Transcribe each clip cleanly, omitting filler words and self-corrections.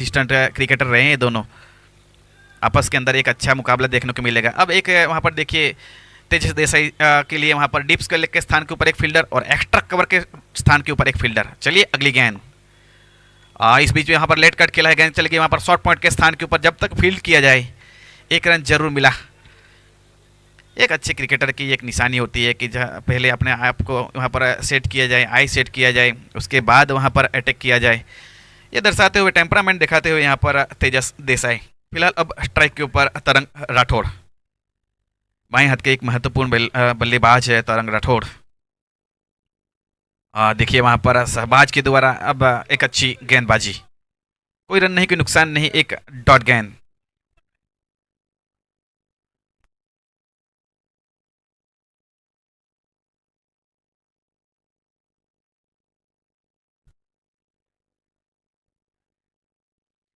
Assistant cricketer रहे हैं ये दोनों। आपस के अंदर एक अच्छा मुकाबला देखने को मिलेगा। अब एक वहाँ पर देखिए तेजस देसाई के लिए वहाँ पर डिप्स के स्थान के ऊपर एक फील्डर और एक्स्ट्रा कवर के स्थान के ऊपर एक फील्डर। चलिए अगली गेंद। इस बीच में यहाँ पर लेट कट खेला है, गेंद चल गई वहाँ पर शॉर्ट पॉइंट के स्थान के ऊपर। जब तक फील्ड किया जाए एक रन जरूर मिला। एक अच्छे क्रिकेटर की एक निशानी होती है कि पहले अपने आप को वहाँ पर सेट किया जाए, आई सेट किया जाए, उसके बाद वहाँ पर अटैक किया जाए। ये दर्शाते हुए, टेम्परामेंट दिखाते हुए यहाँ पर तेजस देसाई। फिलहाल अब स्ट्राइक के ऊपर तरंग राठौड़। बाएं हाथ के एक महत्वपूर्ण बल्लेबाज है तरंग राठौड़। देखिए वहां पर शहबाज के द्वारा अब एक अच्छी गेंदबाजी। कोई रन नहीं, कोई नुकसान नहीं, एक डॉट गेंद।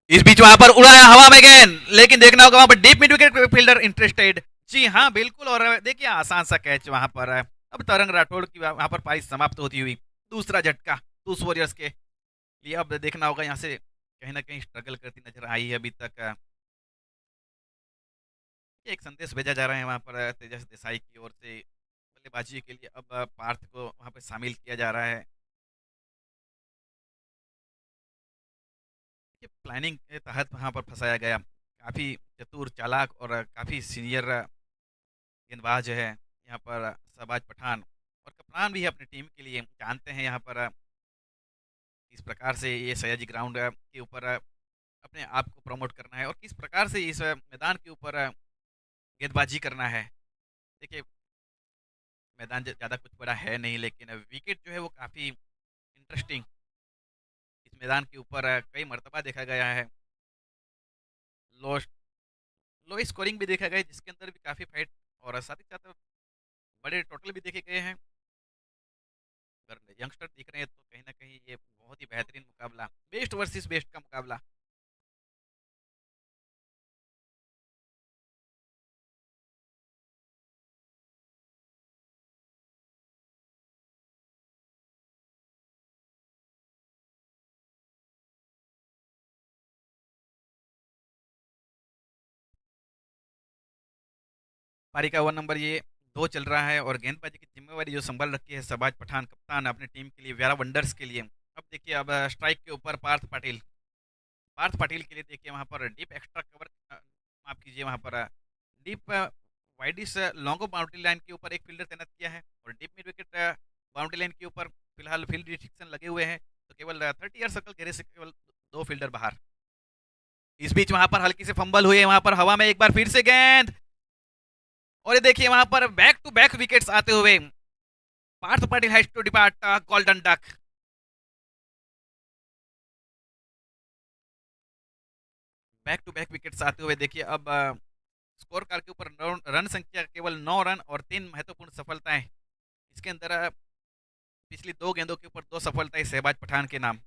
इस बीच वहां पर उड़ाया हवा में गेंद, लेकिन देखना होगा वहां पर deep mid wicket fielder interested. जी हाँ बिल्कुल। और देखिए आसान सा कैच वहां पर है। अब तरंग राठौड़ की वहां पर पारी समाप्त होती हुई। दूसरा झटका टूस वॉरियर्स के लिए। अब देखना होगा यहाँ से कहीं ना कहीं स्ट्रगल करती नजर आई है अभी तक। एक संदेश भेजा जा रहा है वहां पर तेजस देसाई की ओर से बल्लेबाजी के लिए। अब पार्थ को वहां पर शामिल किया जा रहा है। ये प्लानिंग के तहत वहां पर फंसाया गया। काफी चतुर चालाक और काफी सीनियर गेंदबाज है यहाँ पर शहबाज पठान। और कप्तान भी है अपनी टीम के लिए। जानते हैं यहाँ पर किस प्रकार से ये सयाजी ग्राउंड के ऊपर अपने आप को प्रमोट करना है और किस प्रकार से इस मैदान के ऊपर गेंदबाजी करना है। देखिए मैदान ज़्यादा कुछ बड़ा है नहीं, लेकिन विकेट जो है वो काफ़ी इंटरेस्टिंग इस मैदान के ऊपर कई मरतबा देखा गया है। लो लो स्कोरिंग भी देखा गया है, जिसके अंदर भी काफ़ी फाइट और साथ ही साथ बड़े टोटल भी देखे गए हैं। अगर यंगस्टर दिख रहे हैं तो कहीं ना कहीं ये बहुत ही बेहतरीन मुकाबला, बेस्ट वर्सेस बेस्ट का मुकाबला। पारी का ओवर नंबर ये 2 चल रहा है और गेंदबाजी की जिम्मेवारी जो संभाल रखी है शहबाज पठान कप्तान अपनी टीम के लिए, व्यारा वंडर्स के लिए। अब देखिए अब स्ट्राइक के ऊपर पार्थ पाटिल। पार्थ पाटिल के लिए देखिए वहाँ पर डीप एक्स्ट्रा कवर, माफ कीजिए, वहाँ पर डीप वाइडिस लॉन्गो बाउंड्री लाइन के ऊपर एक फील्डर तैनात किया है और deep mid wicket boundary line के ऊपर फिलहाल फील्ड रिस्ट्रिक्शन लगे हुए हैं। तो केवल 30 यार्ड सर्कल घेरे से केवल 2 फील्डर बाहर। इस बीच वहां पर हल्की से फंबल हुई है, वहां पर हवा में एक बार फिर से गेंद। और ये देखिए वहां पर बैक टू बैक विकेट्स आते हुए Parth Patil has to depart golden duck. Back to back wickets आते हुए देखिए अब स्कोर कार्ड के ऊपर रन संख्या केवल 9 रन और 3 महत्वपूर्ण सफलताएं। इसके अंदर पिछली 2 गेंदों के ऊपर 2 सफलताएं शहबाज पठान के नाम।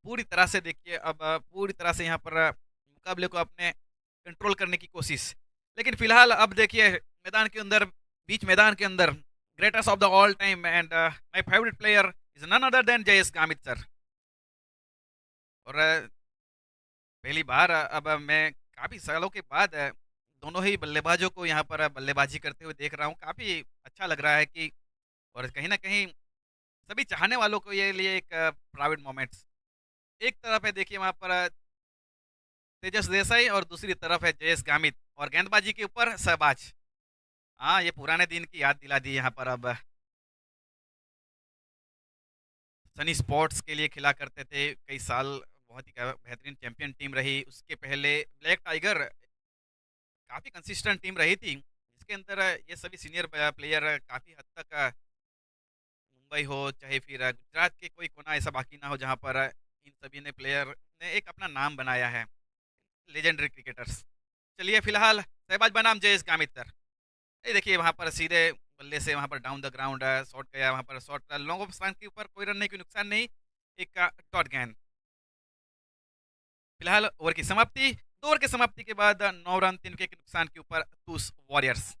पूरी तरह से देखिए अब पूरी तरह से यहाँ पर मुकाबले को अपने कंट्रोल करने की कोशिश। लेकिन फिलहाल अब देखिए मैदान के अंदर, बीच मैदान के अंदर, greatest of the all time and my favourite player is none other than Jayesh Gamit sir. और पहली बार अब मैं काफ़ी सालों के बाद दोनों ही बल्लेबाजों को यहाँ पर बल्लेबाजी करते हुए देख रहा हूँ। काफ़ी अच्छा लग रहा है कि और कहीं न कहीं सभी चाहने वालों को ये लिए एक प्राइवेट मोमेंट्स। एक तरफ है देखिए वहाँ पर तेजस देसाई और दूसरी तरफ है जयेश गामित और गेंदबाजी के ऊपर शहबाज। हाँ, ये पुराने दिन की याद दिला दी यहाँ पर अब। सनी स्पोर्ट्स के लिए खेला करते थे कई साल। बहुत ही बेहतरीन चैंपियन टीम रही। उसके पहले ब्लैक टाइगर काफ़ी कंसिस्टेंट टीम रही थी, जिसके अंदर ये सभी सीनियर प्लेयर काफ़ी हद तक मुंबई हो चाहे फिर गुजरात के कोई कोना ऐसा बाकी ना हो जहाँ पर इन सभी ने प्लेयर ने एक अपना नाम बनाया है। Legendary cricketers. चलिए फिलहाल शहबाज बनाम जयेश गामित। ये देखिए वहाँ पर सीधे बल्ले से वहाँ पर डाउन द ग्राउंड शॉट गया, वहाँ पर शॉट लॉन्ग ऑफ स्टंप के ऊपर कोई रन नहीं, कोई नुकसान नहीं, एक डॉट गेंद। फिलहाल ओवर की समाप्ति। 2 ओवर की समाप्ति के बाद 9 रन 3 विकेट के नुकसान के ऊपर टूस वॉरियर्स।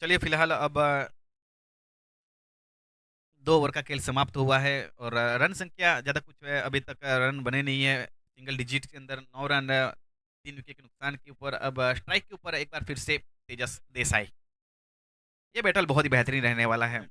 चलिए फिलहाल अब 2 ओवर का खेल समाप्त हुआ है और रन संख्या ज़्यादा कुछ अभी तक रन बने नहीं है। सिंगल डिजिट के अंदर 9 रन 3 विकेट के नुकसान के ऊपर अब स्ट्राइक के ऊपर एक बार फिर से तेजस देसाई। ये बैटल बहुत ही बेहतरीन रहने वाला है।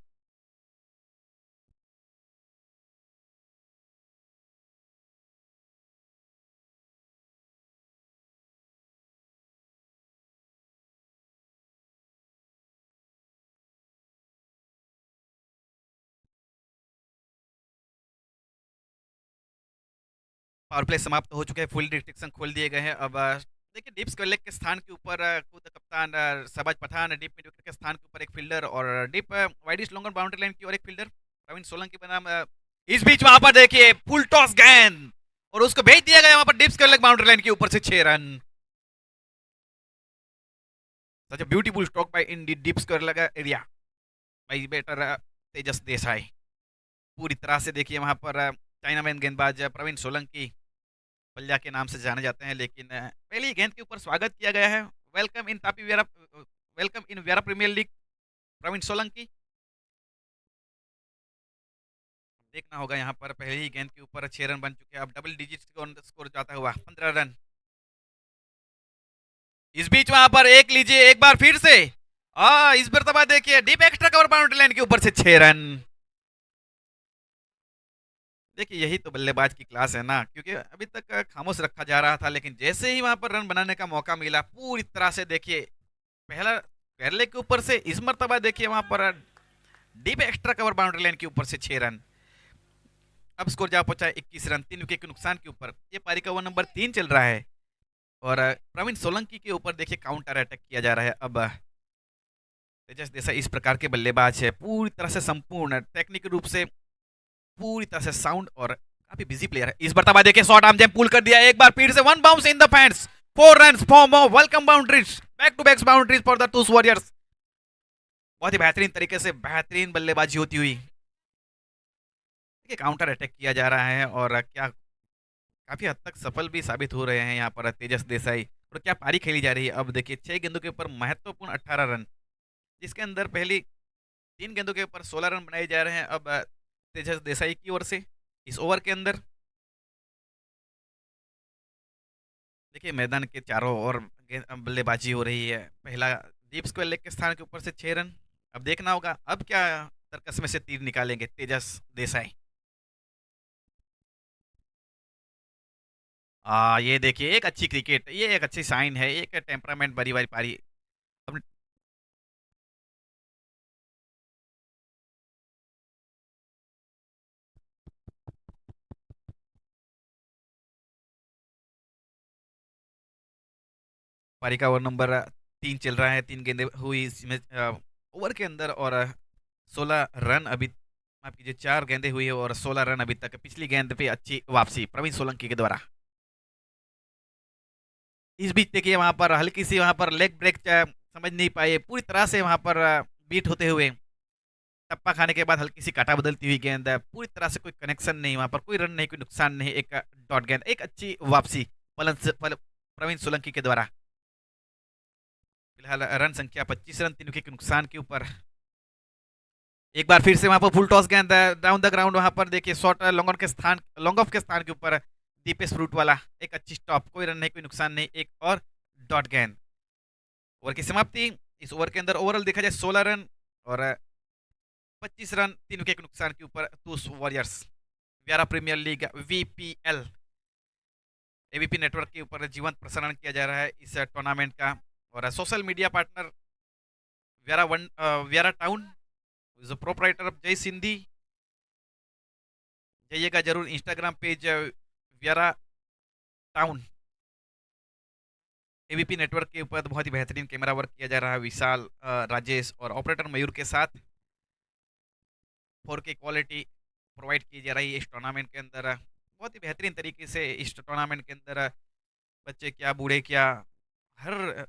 पावर प्ले समाप्त हो चुके हैं, फुल रिस्ट्रिक्शन खोल दिए गए हैं। अब देखिए डीप स्क्वेयर लेग के स्थान के ऊपर खुद कप्तान Shahbaz Pathan, deep mid wicket के स्थान के ऊपर एक फील्डर और deep widish longer boundary line की और एक फील्डर प्रवीण सोलंकी बनाम इस बीच वहां पर देखिए फुल टॉस गेंद और उसको भेज दिया गया वहां पर deep square leg boundary line के ऊपर से 6 run. Such a beautiful stroke by in deep square leg area by batter Tejas Desai. पूरी तरह से देखिए वहां पर चाइनामैन गेंदबाज प्रवीण सोलंकी पल्जा के नाम से जाने जाते हैं, लेकिन पहली गेंद के ऊपर स्वागत किया गया है। Welcome in Tapi Vyara, welcome in Vyara premier league Praveen Solanki. देखना होगा यहाँ पर पहली ही गेंद के ऊपर 6 रन बन चुके हैं। अब डबल डिजिट स्कोर जाता हुआ 15 रन। इस बीच वहां पर एक लीजिए एक बार फिर से इस मरतबा देखिए deep extra cover boundary line के ऊपर से 6 रन। देखिए यही तो बल्लेबाज की क्लास है ना, क्योंकि अभी तक खामोश रखा जा रहा था, लेकिन जैसे ही वहां पर रन बनाने का मौका मिला पूरी तरह से देखिए पहला केरले के ऊपर से इस मरतबा देखिए वहां पर deep extra cover boundary line के ऊपर से 6 रन। अब स्कोर जा पहुंचा है 21 रन 3 विकेट के नुकसान के ऊपर। ये पारी का ओवर नंबर 3 चल रहा है और प्रवीण सोलंकी के ऊपर देखिए काउंटर अटैक किया जा रहा है। अब तेजस देसाई इस प्रकार के बल्लेबाज है, पूरी तरह से संपूर्ण टेक्निकल रूप से पूरी तरह से साउंड और काफी बिजी प्लेयर है। इस मरतबा देखिए शॉर्ट आर्म जंप पुल कर दिया एक बार फिर से, one bounce in the fans, 4 runs for more welcome boundaries, back to back boundaries for the two warriors. बहुत ही बेहतरीन तरीके से बेहतरीन बल्लेबाजी होती हुई देखिए काउंटर अटैक किया जा रहा है और क्या काफी हद तक सफल भी साबित हो रहे हैं यहाँ पर तेजस देसाई। और क्या पारी खेली जा रही है। अब देखिए 6 गेंदों के ऊपर महत्वपूर्ण 18 रन, जिसके अंदर पहली 3 गेंदों के ऊपर 16 रन बनाए जा रहे हैं अब तेजस देसाई की ओर से इस ओवर के अंदर। देखिए मैदान के चारों ओर बल्लेबाजी हो रही है। पहला डीप स्क्वायर लेग के स्थान के ऊपर से 6 रन। अब देखना होगा अब क्या तर्कस में से तीर निकालेंगे तेजस देसाई। ये देखिए एक अच्छी क्रिकेट, ये एक अच्छी साइन है, एक टेम्परामेंट भरी वाली पारी। अब पारी का ओवर नंबर 3 चल रहा है, 3 गेंदें हुई इसमें ओवर के अंदर और 16 रन अभी, माफ कीजिए 4 गेंदें हुई है और 16 रन अभी तक। पिछली गेंद पे अच्छी वापसी प्रवीण सोलंकी के द्वारा। इस बीच देखिए वहां पर हल्की सी वहां पर लेग ब्रेक समझ नहीं पाए पूरी तरह से वहां पर बीट होते हुए टप्पा खाने के बाद हल्की सी काटा बदलती हुई गेंद, पूरी तरह से कोई कनेक्शन नहीं वहां पर, कोई रन नहीं, कोई नुकसान नहीं, एक डॉट गेंद, एक अच्छी वापसी प्रवीण सोलंकी के द्वारा। फिलहाल रन संख्या 25 रन 3 विकेट के नुकसान के ऊपर। एक बार फिर से वहां पर फुल टॉस गेंद डाउन द ग्राउंड, वहां पर देखिए शॉर्ट लॉन्ग ऑफ के स्थान के ऊपर दीपेश फ्रूट वाला एक अच्छी स्टॉप, कोई रन नहीं, कोई नुकसान नहीं, एक और डॉट गेंद। ओवर की समाप्ति। इस ओवर के अंदर ओवरऑल देखा जाए 16 रन और 25 रन 3 विकेट के नुकसान के ऊपर टूस warriors. Vyara premier league VPL ABP network के ऊपर जीवंत प्रसारण किया जा रहा है इस टूर्नामेंट का और social media partner Vyara town is proprietor of जय सिंधी। जाइएगा जरूर इंस्टाग्राम पेज व्यारा टाउन एबीपी नेटवर्क के ऊपर बहुत ही बेहतरीन कैमरा वर्क किया जा रहा है विशाल, राजेश और ऑपरेटर मयूर के साथ। 4K क्वालिटी प्रोवाइड की जा रही है इस टूर्नामेंट के अंदर। बहुत ही बेहतरीन तरीके से इस टूर्नामेंट के अंदर बच्चे क्या बूढ़े क्या हर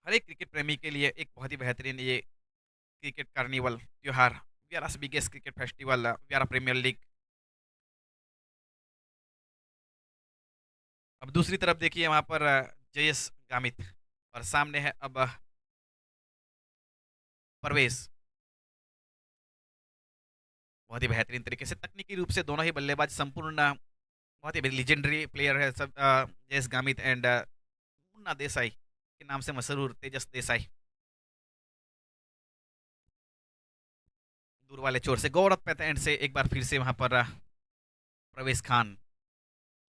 हर एक क्रिकेट प्रेमी के लिए एक बहुत ही बेहतरीन ये क्रिकेट कार्निवल त्योहार, Vyara's biggest cricket festival Vyara premier league. अब दूसरी तरफ देखिए वहां पर जयस गामित और सामने है अब परवेज बहुत ही बेहतरीन तरीके से तकनीकी रूप से दोनों ही बल्लेबाज संपूर्ण बहुत ही लीजेंडरी प्लेयर है सब जयेश गामित एंड मुन्ना देसाई के नाम से मशहूर तेजस देसाई दूर वाले चोर से गौरव पैंत से एक बार फिर से वहां पर प्रवेश खान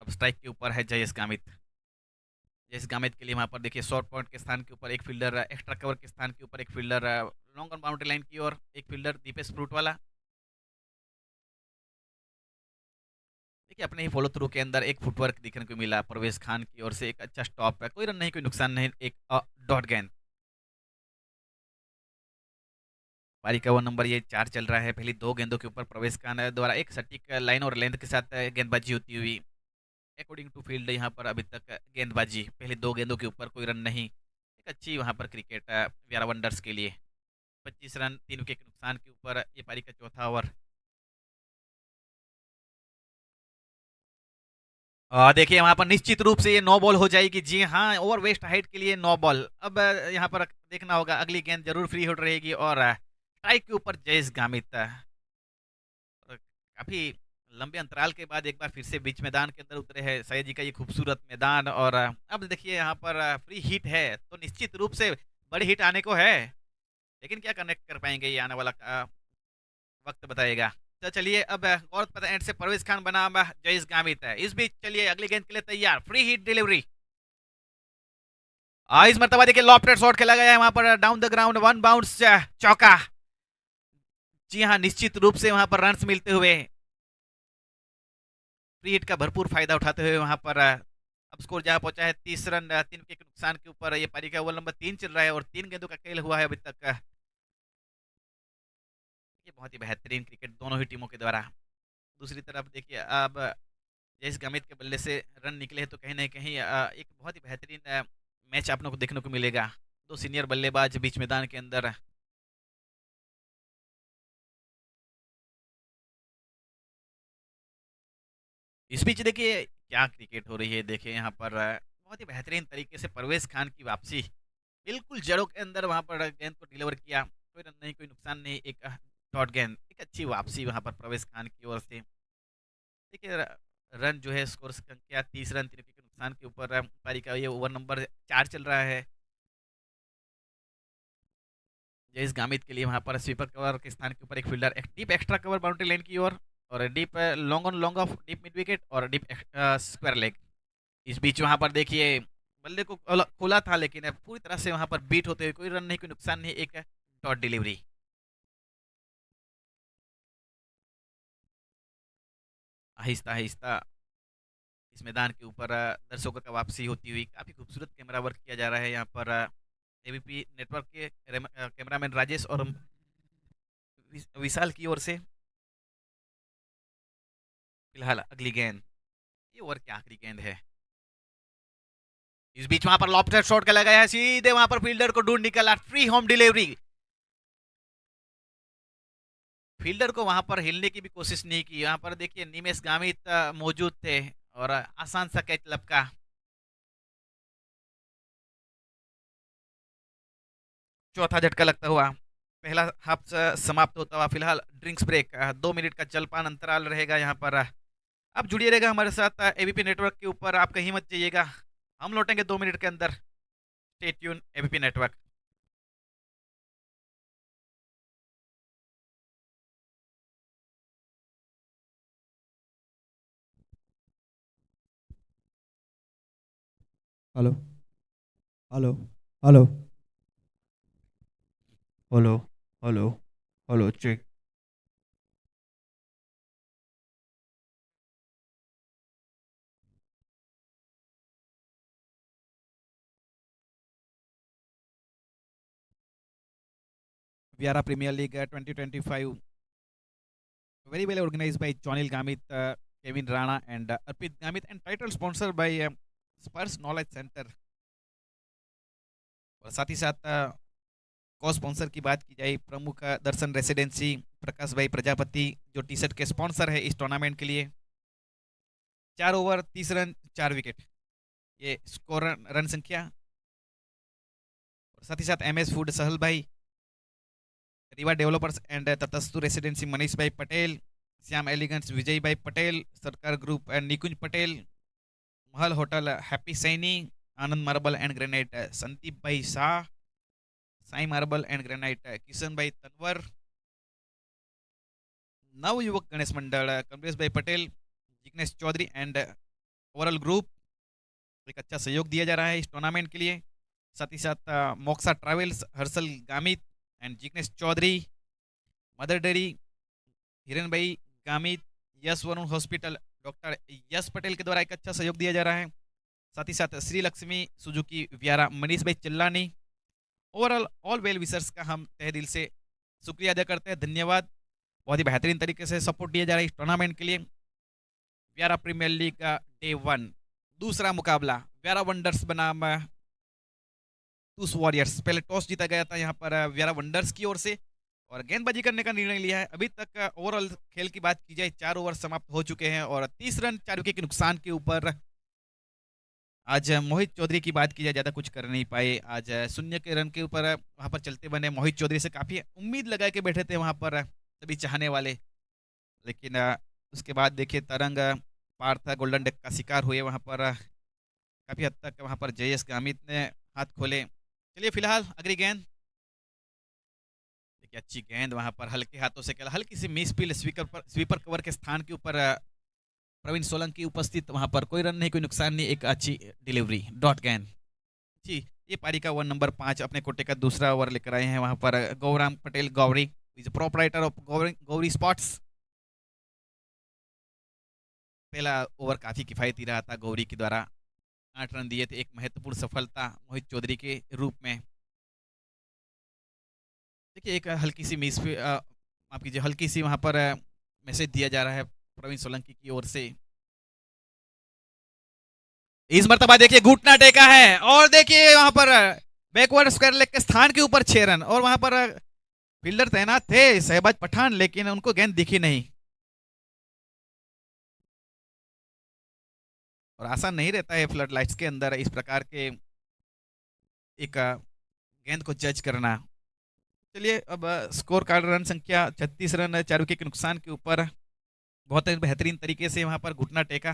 अब स्ट्राइक के ऊपर है जयेश गामित। जयेश गामित के लिए वहां पर देखिए शॉर्ट पॉइंट के स्थान के ऊपर एक फील्डर, एक्स्ट्रा कवर के स्थान के ऊपर एक fielder, long on boundary line की ओर एक फील्डर दीपेश फ्रूट वाला। देखिए अपने ही फॉलो थ्रू के अंदर एक फुटवर्क देखने को मिला परवेज खान की ओर से, एक अच्छा स्टॉप है, कोई रन नहीं, कोई नुकसान नहीं, एक डॉट गेंद। पारी का वो नंबर ये 4 चल रहा है। पहली 2 गेंदों के ऊपर प्रवेश खान द्वारा एक सटीक लाइन और लेंथ के साथ गेंदबाजी होती हुई। अकॉर्डिंग टू फील्ड यहाँ पर अभी तक गेंदबाजी पहली 2 गेंदों के ऊपर कोई रन नहीं, एक अच्छी वहाँ पर क्रिकेट व्यारा वंडर्स के लिए। 25 रन 3 विकेट के नुकसान के ऊपर ये पारी का चौथा ओवर। देखिए वहां पर निश्चित रूप से ये नो बॉल हो जाएगी। जी हाँ, ओवर वेस्ट हाइट के लिए नो बॉल। अब यहाँ पर देखना होगा, अगली गेंद जरूर फ्री हिट रहेगी और स्ट्राइक के ऊपर जयेश गामित काफी लंबे अंतराल के बाद एक बार फिर से बीच मैदान के अंदर उतरे हैं सैयद जी का ये खूबसूरत मैदान। और अब देखिए यहाँ पर फ्री हिट है तो निश्चित रूप से बड़ी हिट आने को है, लेकिन क्या कनेक्ट कर पाएंगे ये आने वाला वक्त बताएगा। तो चलिए अब गौरव पता एंड से परवेज खान बना जयेश गामित है। इस बीच चलिए अगली गेंद के लिए तैयार, फ्री हिट डिलीवरी। इस मरतबा देखिए लॉफ्टेड शॉट खेला गया है वहां पर down the ground, one bounce चौका। जी हाँ, निश्चित रूप से वहां पर रन्स मिलते हुए, फ्री हिट का भरपूर फायदा उठाते हुए वहां पर अब स्कोर जहां पहुंचा है 30 रन 3 विकेट के नुकसान के ऊपर। ये पारी का ओवर नंबर 3 चल रहा है और 3 गेंदों का खेल हुआ है अभी तक। ये बहुत ही बेहतरीन क्रिकेट दोनों ही टीमों के द्वारा। दूसरी तरफ देखिए अब जयेश गामित के बल्ले से रन निकले हैं तो कहीं ना कहीं एक बहुत ही बेहतरीन मैच आप लोग को देखने को मिलेगा। दो सीनियर बल्लेबाज बीच मैदान के अंदर। इस बीच देखिए क्या क्रिकेट हो रही है। देखिए यहाँ पर बहुत ही बेहतरीन तरीके से परवेज खान की वापसी, बिल्कुल जड़ों के अंदर वहां पर गेंद को डिलीवर किया, कोई रन नहीं, कोई नुकसान नहीं, एक डॉट गेंद, एक अच्छी वापसी वहां पर परवेज खान की ओर से। देखिए रन जो है स्कोर संख्या 30 रन 3 विकेट के नुकसान के ऊपर पारी का ये ओवर नंबर 4 चल रहा है। जयेश गामित के लिए वहां पर स्वीपर कवर के स्थान के ऊपर एक फील्डर, एक deep extra cover boundary line की ओर और deep long on long of deep mid wicket और डीप स्क्वायर लेग। इस बीच वहां पर देखिए बल्ले को खोला था लेकिन पूरी तरह से वहां पर बीट होते हुए, कोई रन नहीं, कोई नुकसान नहीं, एक डॉट डिलीवरी। आहिस्ता आहिस्ता इस मैदान के ऊपर दर्शकों का वापसी होती हुई, काफी खूबसूरत कैमरा वर्क किया जा रहा है यहाँ पर एबीपी नेटवर्क के कैमरामैन राजेश और विशाल की ओर से। फिलहाल अगली गेंद, ये ओवर की आखिरी गेंद है। इस बीच वहां पर लॉफ्टेड शॉट का लगाया है, सीधे वहां पर फील्डर को ढूंढ निकला, फ्री होम डिलीवरी। फील्डर को वहां पर हिलने की भी कोशिश नहीं की। यहाँ पर देखिए निमेश गामित मौजूद थे और आसान सा कैच लपका। चौथा झटका लगता हुआ पहला हाफ समाप्त होता हुआ। फिलहाल ड्रिंक्स ब्रेक, 2 मिनट का जलपान अंतराल रहेगा यहाँ पर। आप जुड़िए रहेगा हमारे साथ एबीपी नेटवर्क के ऊपर, आप कहीं मत जाइएगा, हम लौटेंगे 2 मिनट के अंदर। Stay tune ABP network. Hello hello hello hello hello hello check. Vyara premier league 2025 very well organized by Jonil Gamit, Kevin Rana and Arpit Gamit and title sponsored by Spurs Knowledge Center। और साथ ही साथ को sponsor की बात की जाए, प्रमुख दर्शन रेसिडेंसी प्रकाश भाई प्रजापति जो टी शर्ट के स्पॉन्सर है इस टूर्नामेंट के लिए। 4 ओवर 30 रन 4 विकेट, ये स्कोर रन संख्या। और साथ ही साथ एमएस फूड सहल भाई, Riva developers and Tatastu residency Manish भाई पटेल, श्याम एलिगेंट्स विजय भाई पटेल, सरकार group and Nikunj Patel, Mahal hotel Happy Saini, Anand marble and granite Sandeep भाई Shah, Sai marble and granite Kishan भाई तनवर, नव युवक गणेश मंडल कमलेश भाई Patel, Jignesh Chaudhary and overall group एक अच्छा सहयोग दिया जा रहा है इस टूर्नामेंट के लिए। साथ ही साथ Moksha travels Harshal Gamit and Jignesh Chaudhary, Mother Dairy Hiran bhai Gamit, Yash Varun hospital doctor Yash Patel के द्वारा एक अच्छा सहयोग दिया जा रहा है। साथ ही साथ श्री लक्ष्मी सुजुकी व्यारा मनीष भाई चिल्लानी। ओवरऑल ऑल वेल विशर्स का हम तहे दिल से शुक्रिया अदा करते हैं, धन्यवाद। बहुत ही बेहतरीन तरीके से सपोर्ट दिया जा रहा है इस टूर्नामेंट के लिए। व्यारा प्रीमियर लीग का डे 1 दूसरा मुकाबला व्यारा वंडर्स बनाम टूस वॉरियर्स। पहले टॉस जीता गया था यहाँ पर व्यारा वंडर्स की ओर से और गेंदबाजी करने का निर्णय लिया है। अभी तक ओवरऑल खेल की बात की जाए 4 ओवर समाप्त हो चुके हैं और 30 रन 4 विकेट के नुकसान के ऊपर आज मोहित चौधरी की बात की जाए, ज़्यादा कुछ कर नहीं पाए। आज शून्य के रन के ऊपर वहाँ पर चलते बने। मोहित चौधरी से काफ़ी उम्मीद लगा के बैठे थे वहाँ पर सभी चाहने वाले, लेकिन उसके बाद देखिए तरंग पार था, गोल्डन डक का शिकार हुए वहाँ पर। काफ़ी हद तक वहाँ पर जयेश गामित ने हाथ खोले। चलिए फिलहाल अगली गेंद देखिए, अच्छी गेंद वहाँ पर हल्के हाथों से खेला, हल्की सी मिस फील्ड स्वीपर कवर के स्थान के ऊपर प्रवीण सोलंकी उपस्थित, वहाँ पर कोई रन नहीं, कोई नुकसान नहीं, एक अच्छी डिलीवरी डॉट गेंद जी। ये पारी का 1 नंबर 5 अपने कोटे का दूसरा ओवर लेकर आए हैं वहाँ पर Gauram Patel Gauri is proprietor of Gauri spots. पहला ओवर काफी किफायती रहा था गौरी के द्वारा, 8 रन दिए थे, एक महत्वपूर्ण सफलता मोहित चौधरी के रूप में। देखिए एक हल्की सी मिस माफ कीजिए, हल्की सी वहाँ पर मैसेज दिया जा रहा है प्रवीण सोलंकी की ओर से। इस मर्तबा देखिए घुटना टेका है और देखिए वहां पर बैकवर्ड स्क्वायर लेग के स्थान के ऊपर 6 रन और वहां पर फील्डर तैनात थे शहबाज पठान, लेकिन उनको गेंद दिखी नहीं और आसान नहीं रहता है फ्लड लाइट्स के अंदर इस प्रकार के एक गेंद को जज करना। चलिए अब स्कोर कार्ड रन संख्या 36 रन 4 विकेट के नुकसान के ऊपर बहुत बेहतरीन तरीके से वहां पर घुटना टेका।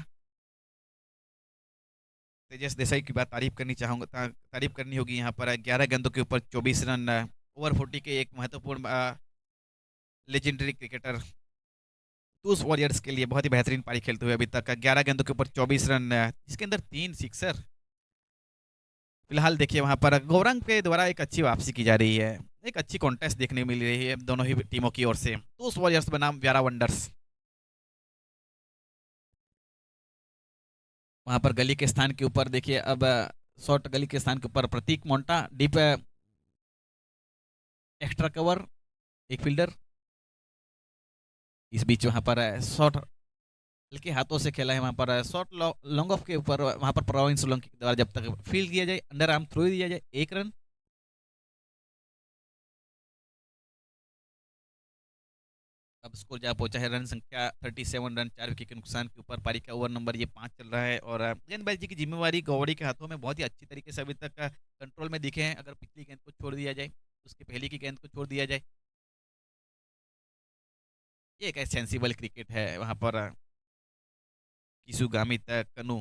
तेजस देसाई की बात तारीफ करनी चाहूंगा, तारीफ करनी होगी यहाँ पर 11 गेंदों के ऊपर 24 रन, ओवर 40 के एक महत्वपूर्ण लेजेंडरी क्रिकेटर टूस वॉरियर्स के लिए बहुत ही बेहतरीन पारी खेलते हुए अभी तक 11 गेंदों के ऊपर 24 रन, इसके अंदर 3 सिक्सर। फिलहाल देखिए वहां पर गौरंग के द्वारा एक अच्छी वापसी की जा रही है, एक अच्छी कॉन्टेस्ट देखने मिल रही है दोनों ही टीमों की ओर से। टूस वॉरियर्स बनाम व्यारा वंडर्स। वहां पर गली के स्थान के ऊपर देखिए अब शॉर्ट गली के स्थान के ऊपर प्रतीक मोंटा, डीप एक्स्ट्रा कवर एक फील्डर। इस बीच वहां पर शॉर्ट हल्के हाथों से खेला है, वहां पर शॉर्ट लॉन्ग ऑफ के ऊपर वहां पर प्रवीण सोलंकी के द्वारा जब तक फील्ड किया जाए, अंडर आर्म थ्रो दिया जाए, 1 रन। अब स्कोर जा पहुंचा है रन संख्या 37 रन 4 विकेट के नुकसान के ऊपर। पारी का ओवर नंबर ये 5 चल रहा है और गेंदबाजी की जिम्मेवारी गौड़ी के हाथों में बहुत ही अच्छी तरीके से अभी तक कंट्रोल में दिखे हैं। अगर पिछली गेंद को छोड़ दिया जाए, उसके पहले की गेंद को छोड़ दिया जाए, ये एक सेंसिबल क्रिकेट है। वहां पर किसु गामित कनु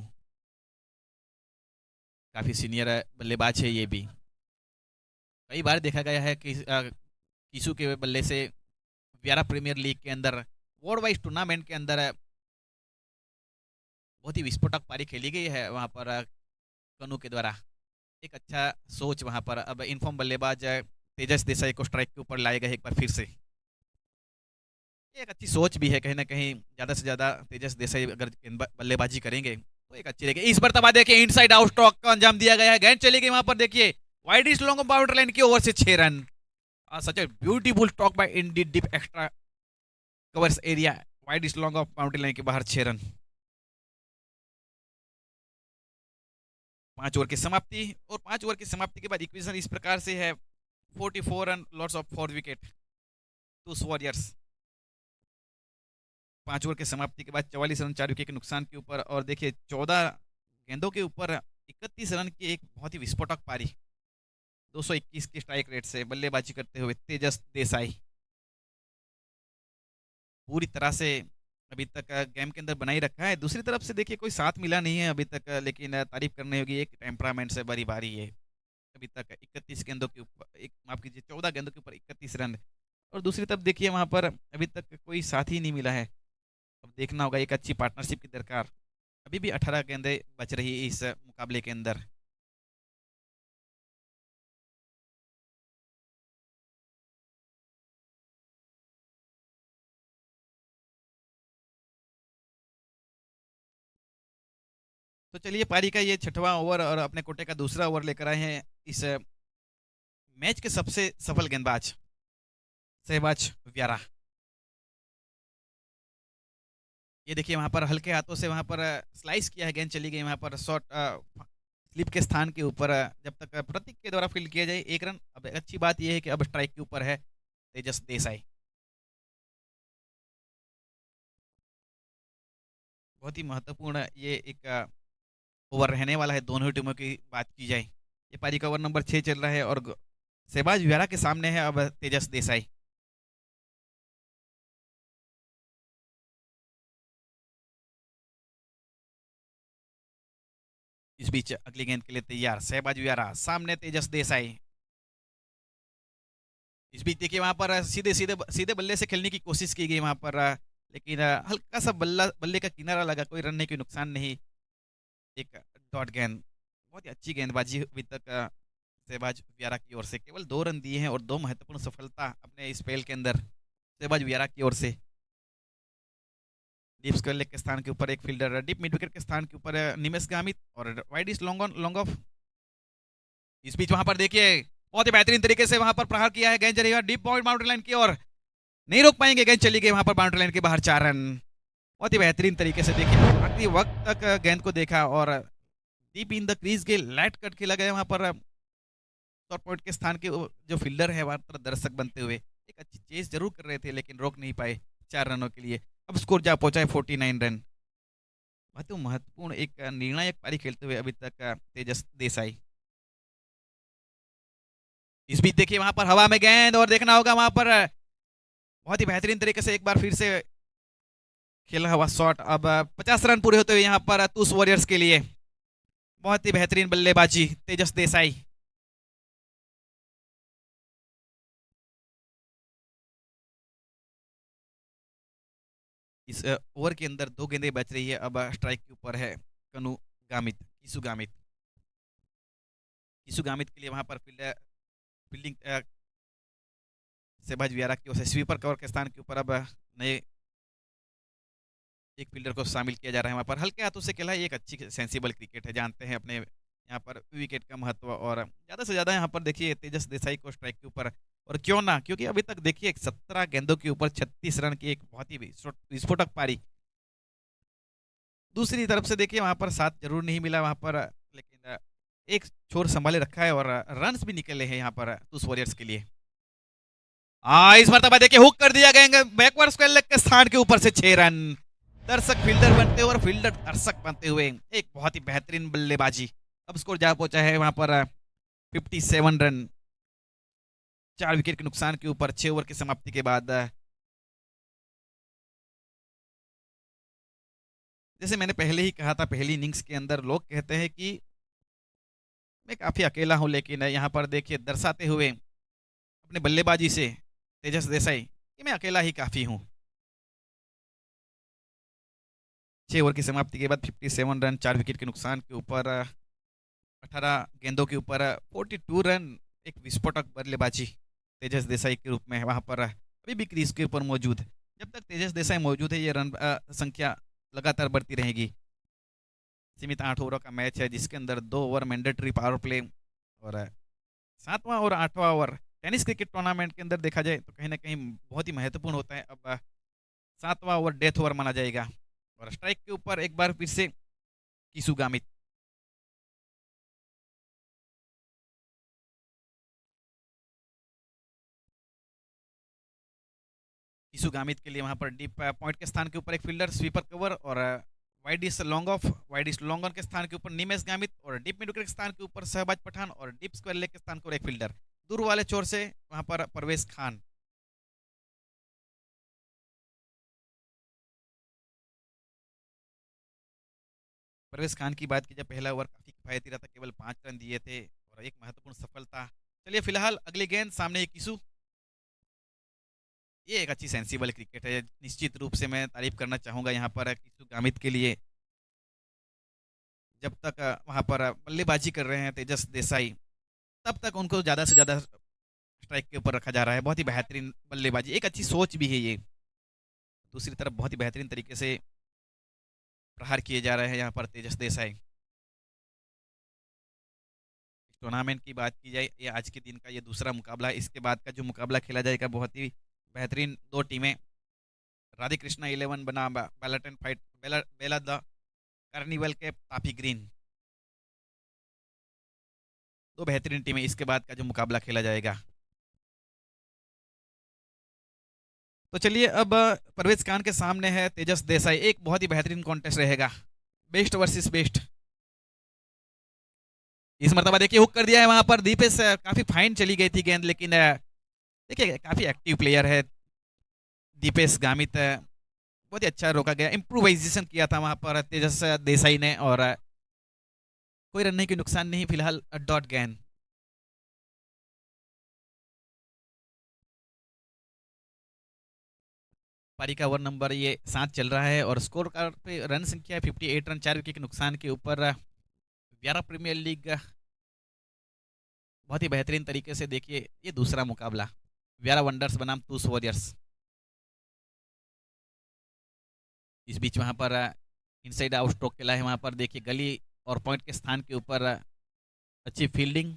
काफी सीनियर बल्लेबाज है, ये भी कई बार देखा गया है कि किसु के बल्ले से व्यारा प्रीमियर लीग के अंदर वर्ल्ड वाइज टूर्नामेंट के अंदर बहुत ही विस्फोटक पारी खेली गई है वहां पर कनु के द्वारा। एक अच्छा सोच वहां पर अब इनफॉर्म बल्लेबाज तेजस देसाई को स्ट्राइक के ऊपर लाए गए एक बार फिर से। एक अच्छी सोच भी है, कहीं ना कहीं ज्यादा से ज्यादा तेजस देसाई अगर बल्लेबाजी करेंगे तो एक अच्छी रहेगी। इस पर तबा देखिए इनसाइड आउट स्ट्रोक का अंजाम दिया गया है, गेंद चली गई वहां पर देखिए wide is long boundary line की ओवर से 6 run. Such a beautiful stroke bye Indeed deep extra covers area, wide is long off boundary line के बाहर 6 रन। 5 ओवर की समाप्ति और 5 ओवर की समाप्ति के बाद इक्वेशन इस प्रकार से है 44 रन लॉस ऑफ 4 विकेट टूस वॉरियर्स। 5 ओवर की समाप्ति के बाद 44 रन 4 विकेट के नुकसान के ऊपर और देखिए 14 गेंदों के ऊपर 31 रन की एक बहुत ही विस्फोटक पारी 221 की स्ट्राइक रेट से बल्लेबाजी करते हुए तेजस देसाई। पूरी तरह से अभी तक गेम के अंदर बना ही रखा है। दूसरी तरफ से देखिए कोई साथ मिला नहीं है अभी तक, लेकिन तारीफ़ करनी होगी एक टेम्परामेंट से भरी भारी है। अभी तक 31 गेंदों के ऊपर एक माफ़ कीजिए 14 गेंदों के ऊपर 31 रन, और दूसरी तरफ देखिए वहाँ पर अभी तक कोई साथ ही नहीं मिला है। अब देखना होगा एक अच्छी पार्टनरशिप की दरकार। अभी भी 18 गेंदें बच रही है इस मुकाबले के अंदर। तो चलिए पारी का ये छठवां ओवर और अपने कोटे का दूसरा ओवर लेकर आए हैं इस मैच के सबसे सफल गेंदबाज शहबाज व्यारा। ये देखिए वहाँ पर हल्के हाथों से वहाँ पर स्लाइस किया है, गेंद चली गई वहाँ पर शॉट स्लिप के स्थान के ऊपर। जब तक प्रतीक के द्वारा फील्ड किया जाए 1 रन। अब अच्छी बात यह है कि अब स्ट्राइक के ऊपर है तेजस देसाई। बहुत ही महत्वपूर्ण ये एक ओवर रहने वाला है दोनों ही टीमों की बात की जाए। ये पारी का ओवर नंबर 6 चल रहा है और शहबाज व्यारा के सामने है अब तेजस देसाई। इस बीच अगली गेंद के लिए तैयार शहबाज व्यारा, सामने तेजस देसाई। इस बीच देखिए वहां पर सीधे सीधे सीधे बल्ले से खेलने की कोशिश की गई वहां पर, लेकिन हल्का सा बल्ले का किनारा लगा, कोई रन नहीं, कोई नुकसान नहीं। एक डॉट गेंद, बहुत ही अच्छी गेंदबाजी अभी तक शहबाज व्यारा की ओर से। केवल 2 रन दिए हैं और 2 महत्वपूर्ण सफलता अपने इस स्पेल के अंदर शहबाज व्यारा की ओर से। डीप स्क्वायर लेग के स्थान के ऊपर एक फील्डर, डीप मिड विकेट के स्थान के ऊपर निमेश गामित, और wide is long on long of. इस बीच वहां पर देखिए बहुत ही बेहतरीन तरीके से वहां पर प्रहार किया है, गेंद चली गई डीप पॉइंट बाउंड्री लाइन की ओर, नहीं रोक पाएंगे, गेंद चली गई वहां पर बाउंड्री लाइन के बाहर, 4 रन। बहुत ही बेहतरीन तरीके से देखिए आखिरी वक्त तक गेंद को देखा और डीप इन द क्रीज के लाइट कट खेला गया वहां पर शॉर्ट पॉइंट के स्थान के जो फील्डर है वहां पर दर्शक बनते हुए एक अच्छी चेस जरूर कर रहे थे लेकिन रोक नहीं पाए 4 रनों के लिए। अब स्कोर जा पहुंचा है 49 रन। बहुत ही महत्वपूर्ण एक निर्णायक पारी खेलते हुए अभी तक तेजस देसाई। इस बीच देखिए वहां पर हवा में गेंद, और देखना होगा वहां पर बहुत ही बेहतरीन तरीके से एक बार फिर से खेला हुआ शॉट। अब 50 रन पूरे होते हुए यहाँ पर तूस वॉरियर्स के लिए बहुत ही बेहतरीन बल्लेबाजी तेजस देसाई। इस ओवर के अंदर 2 गेंदें बच रही है। अब स्ट्राइक के ऊपर है कनु गामित, किसु गामित। किसु गामित के लिए वहां पर फील्डिंग शहबाज व्यारा की ओर से स्वीपर कवर के स्थान के ऊपर अब नए एक फील्डर को शामिल किया जा रहा है। वहाँ पर हल्के हाथों से खेला है, एक अच्छी सेंसिबल क्रिकेट है, जानते हैं अपने यहाँ पर विकेट का महत्व, और ज़्यादा से ज़्यादा यहाँ पर देखिए तेजस देसाई को स्ट्राइक के ऊपर। और क्यों ना, क्योंकि अभी तक देखिए 17 गेंदों के ऊपर 36 रन की एक बहुत ही विस्फोटक पारी। दूसरी तरफ से देखिए वहाँ पर साथ जरूर नहीं मिला वहाँ पर, लेकिन एक छोर संभाले रखा है और रन्स भी निकले हैं यहाँ पर टूस वॉरियर्स के लिए। इस मरतबा देखिए हुक कर दिया गया बैकवर्ड स्क्वायर लेग के स्थान के ऊपर से 6 रन। दर्शक फील्डर बनते हुए और फील्डर दर्शक बनते हुए एक बहुत ही बेहतरीन बल्लेबाजी। अब स्कोर जा पहुंचा है वहां पर 57 रन, 4 विकेट के नुकसान के ऊपर 6 ओवर की समाप्ति के बाद। जैसे मैंने पहले ही कहा था, पहली इनिंग्स के अंदर लोग कहते हैं कि मैं काफी अकेला हूं, लेकिन यहाँ पर देखिए दर्शाते हुए अपने बल्लेबाजी से तेजस देसाई कि मैं अकेला ही काफी हूं। 6 ओवर की समाप्ति के बाद 57 रन, 4 विकेट के नुकसान के ऊपर 18 गेंदों के ऊपर 42 रन, एक विस्फोटक बल्लेबाजी तेजस देसाई के रूप में वहां पर अभी भी क्रीज के ऊपर मौजूद। जब तक तेजस देसाई मौजूद है ये रन संख्या लगातार बढ़ती रहेगी। सीमित 8 ओवरों का मैच है जिसके अंदर 2 ओवर मैंडेटरी पावर प्ले, और 7वां और 8वां ओवर टेनिस क्रिकेट टूर्नामेंट के अंदर देखा जाए तो कहीं ना कहीं बहुत ही महत्वपूर्ण होता है। अब 7वां ओवर डेथ ओवर माना जाएगा, और स्ट्राइक के ऊपर एक बार फिर से किसु गामित। किसु गामित के लिए वहां पर डीप पॉइंट के स्थान के ऊपर एक फील्डर स्वीपर कवर, और वाइड इस लॉन्ग ऑफ, वाइड इस लॉन्ग ऑन के स्थान के ऊपर निमेश गामित, और डीप मिड विकेट के स्थान के ऊपर शहबाज पठान, और डीप स्क्वायर लेग के स्थान पर एक फील्डर दूर वाले छोर से वहां पर परवेज खान। परवेज़ खान की बात की जाए, पहला ओवर काफ़ी किफ़ायती रहा था, केवल 5 रन दिए थे और एक महत्वपूर्ण सफलता। चलिए फिलहाल अगली गेंद सामने एक किसू, ये एक अच्छी सेंसिबल क्रिकेट है। निश्चित रूप से मैं तारीफ़ करना चाहूँगा यहाँ पर किसू गामित के लिए। जब तक वहाँ पर बल्लेबाज़ी कर रहे हैं तेजस देसाई, तब तक उनको ज़्यादा से ज़्यादा स्ट्राइक के ऊपर रखा जा रहा है। बहुत ही बेहतरीन बल्लेबाज़ी, एक अच्छी सोच भी है ये। दूसरी तरफ बहुत ही बेहतरीन तरीके से प्रहार किए जा रहे हैं यहाँ पर तेजस देसाई। टूर्नामेंट की बात की जाए, ये आज के दिन का ये दूसरा मुकाबला है। इसके बाद का जो मुकाबला खेला जाएगा बहुत ही बेहतरीन 2 टीमें, राधे कृष्णा 11 बनाम बैलटन फाइट बेला द कार्निवल के तापी ग्रीन। 2 बेहतरीन टीमें, इसके बाद का जो मुकाबला खेला जाएगा। तो चलिए अब परवेज़ खान के सामने है तेजस देसाई, एक बहुत ही बेहतरीन कॉन्टेस्ट रहेगा। Best versus best. इस मर्तबा देखिए हुक कर दिया है वहाँ पर दीपेश, काफ़ी फाइन चली गई थी गेंद, लेकिन देखिए काफ़ी एक्टिव प्लेयर है दीपेश गामित, बहुत ही अच्छा रोका गया, इम्प्रोवाइजेशन किया था वहाँ पर तेजस देसाई ने और कोई रन नहीं, कोई नुकसान नहीं, फिलहाल डॉट गेंद। पारी का ओवर नंबर ये 7 चल रहा है और स्कोर कार्ड पे रन संख्या 58 रन, 4 विकेट के नुकसान के ऊपर व्यारा प्रीमियर लीग बहुत ही बेहतरीन तरीके से देखिए ये दूसरा मुकाबला, व्यारा वंडर्स बनाम तूस वॉरियर्स। इस बीच वहाँ पर इनसाइड आउट स्ट्रोक खेला है, वहाँ पर देखिए गली और पॉइंट के स्थान के ऊपर अच्छी फील्डिंग,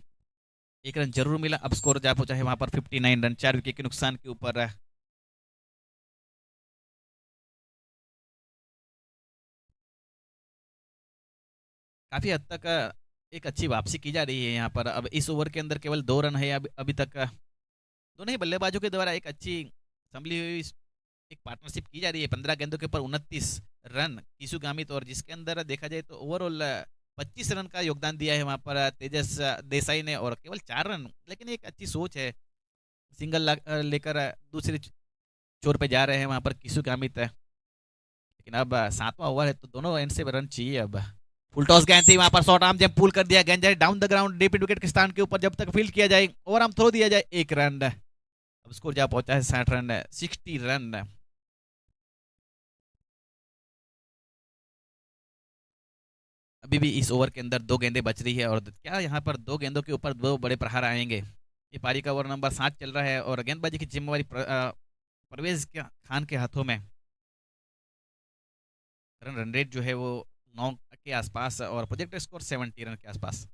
एक रन जरूर मिला। अब स्कोर जा पहुंचा है वहाँ पर 59 रन, 4 विकेट के नुकसान के ऊपर। काफी हद तक एक अच्छी वापसी की जा रही है यहाँ पर। अब इस ओवर के अंदर केवल 2 रन है अभी तक। दोनों ही बल्लेबाजों के द्वारा एक अच्छी संभली हुई एक पार्टनरशिप की जा रही है। 15 गेंदों के ऊपर 29 रन किसु गामित, और जिसके अंदर देखा जाए तो ओवरऑल 25 रन का योगदान दिया है वहाँ पर तेजस देसाई ने, और केवल 4 रन, लेकिन एक अच्छी सोच है। सिंगल लेकर दूसरे छोर पे जा रहे हैं वहाँ पर किसु गामित, लेकिन अब 7वां ओवर है तो दोनों एंड से रन चाहिए। अब फुल टॉस गेंद थी वहां पर, शॉर्ट आर्म जब पुल कर दिया, गेंद जाए down the ground deep wicket के स्थान के ऊपर, जब तक फील्ड किया जाए ओवर आर्म थ्रो दिया जाए, 1 रन। अब स्कोर जा पहुंचा है 60 रन, 60 रन। अभी भी इस ओवर के अंदर 2 गेंदें बच रही है, और क्या यहाँ पर 2 गेंदों के ऊपर 2 बड़े प्रहार आएंगे। ये पारी का ओवर नंबर 7 चल रहा है और गेंदबाजी की जिम्मेवारी परवेज खान के हाथों में। रन रेट जो है वो 9 के आसपास और प्रोजेक्ट स्कोर 70 रन के आसपास।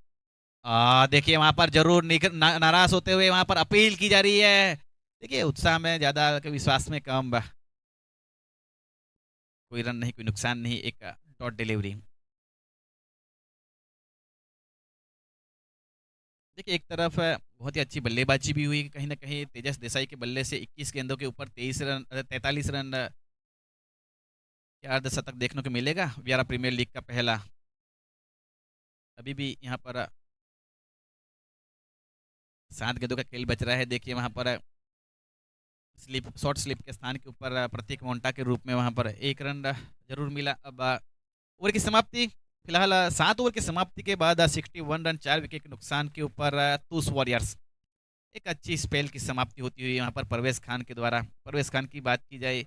देखिए वहां पर जरूर नाराज होते हुए वहां पर अपील की जा रही है। देखिए उत्साह में ज्यादा, विश्वास में कम। कोई रन नहीं, कोई नुकसान नहीं, एक डॉट डिलीवरी। देखिए एक तरफ बहुत ही अच्छी बल्लेबाजी भी हुई कहीं ना कहीं, तेजस देसाई के बल्ले से 21 गेंदों के ऊपर 23 रन, 43 रन का अर्धशतक देखने को मिलेगा, व्यारा प्रीमियर लीग का पहला। अभी भी यहाँ पर 7 गेंदों का खेल बच रहा है। देखिए वहां पर स्लिप, शॉर्ट स्लिप के स्थान के ऊपर प्रतीक मोन्टा के रूप में वहां पर 1 रन जरूर मिला। अब ओवर की समाप्ति, फिलहाल 7 ओवर की समाप्ति के बाद 61 रन, 4 विकेट के नुकसान के ऊपर तूस वॉरियर्स। एक अच्छी स्पेल की समाप्ति होती हुई यहाँ पर परवेज खान के द्वारा। परवेज खान की बात की जाए,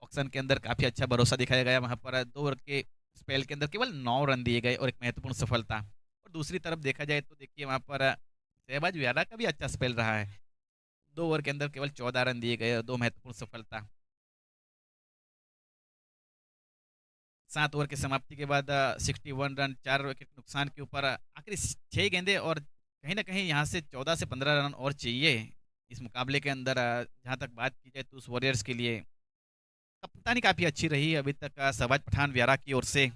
ऑक्शन के अंदर काफी अच्छा भरोसा दिखाया गया, वहां पर 2 ओवर के स्पेल के अंदर केवल 9 रन दिए गए और एक महत्वपूर्ण सफलता। और दूसरी तरफ देखा जाए तो देखिए वहां पर शहबाज व्यारा का भी अच्छा स्पेल रहा है, 2 ओवर के अंदर केवल 14 रन दिए गए और 2 महत्वपूर्ण सफलता। 7 ओवर की समाप्ति के बाद 61 रन, 4 विकेट नुकसान के ऊपर आखिरी 6 गेंदे, और कहीं ना कहीं यहाँ से 14 से 15 रन और चाहिए इस मुकाबले के अंदर। जहाँ तक बात की जाए तो उस वॉरियर्स के लिए कप्तानी काफी अच्छी रही अभी तक शहबाज पठान व्यारा की ओर से।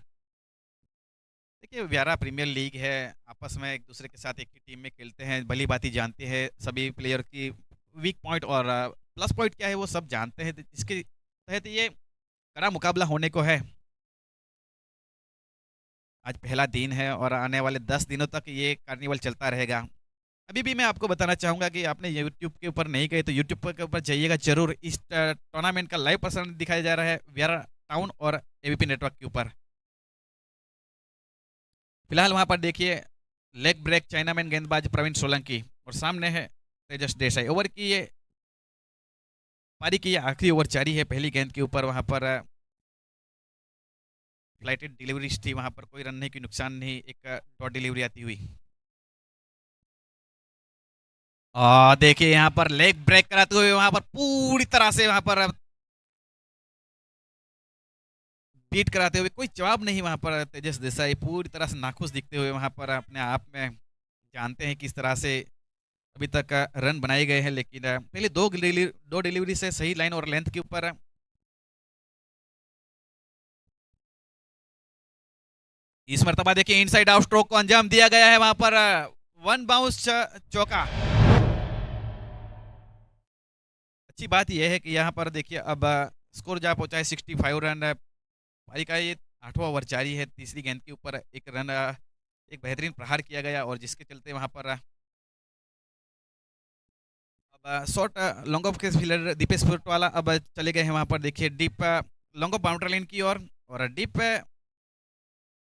देखिए व्यारा प्रीमियर लीग है, आपस में एक दूसरे के साथ एक ही टीम में खेलते हैं, भली भांति जानते हैं सभी प्लेयर की वीक पॉइंट और प्लस पॉइंट क्या है वो सब जानते हैं। तो इसके तहत ये कड़ा मुकाबला होने को है। आज पहला दिन है और आने वाले 10 दिनों तक ये कार्निवल चलता रहेगा। अभी भी मैं आपको बताना चाहूँगा कि आपने यूट्यूब के ऊपर नहीं गए तो यूट्यूब के ऊपर जाइएगा जरूर। इस टूर्नामेंट का लाइव प्रसारण दिखाया जा रहा है व्यारा टाउन और एबीपी नेटवर्क के ऊपर। फिलहाल वहां पर देखिए लेग ब्रेक चाइनामैन गेंदबाज प्रवीण सोलंकी और सामने है तेजस देसाई। ओवर की ये पारी की ये आखिरी ओवर जारी है पहली गेंद के ऊपर। वहां पर फ्लाइटेड डिलीवरीज थी, वहां पर कोई रन नहीं, कोई नुकसान नहीं, एक डॉट डिलीवरी आती हुई। देखिए यहाँ पर लेग ब्रेक कराते हुए वहां पर पूरी तरह से वहां पर बीट कराते हुए, कोई जवाब नहीं वहां पर। तेजस देसाई पूरी तरह से नाखुश दिखते हुए वहां पर अपने आप में जानते हैं किस तरह से अभी तक रन बनाए गए हैं, लेकिन पहले दो डिलीवरी से सही लाइन और लेंथ के ऊपर इस मरतबा देखिए इनसाइड आउट स्ट्रोक को अंजाम दिया गया है। वहां पर वन बाउंस चौका। अच्छी बात यह है कि यहाँ पर देखिए अब स्कोर जा पहुंचा है 65 रन। पारी का ये 8वां ओवर जारी है। तीसरी गेंद के ऊपर एक रन, एक बेहतरीन प्रहार किया गया और जिसके चलते वहां पर अब शॉट लॉन्ग ऑफ के फील्डर दीपेश फुटवाला अब चले गए हैं वहां पर। देखिए deep long off boundary line की ओर और डीप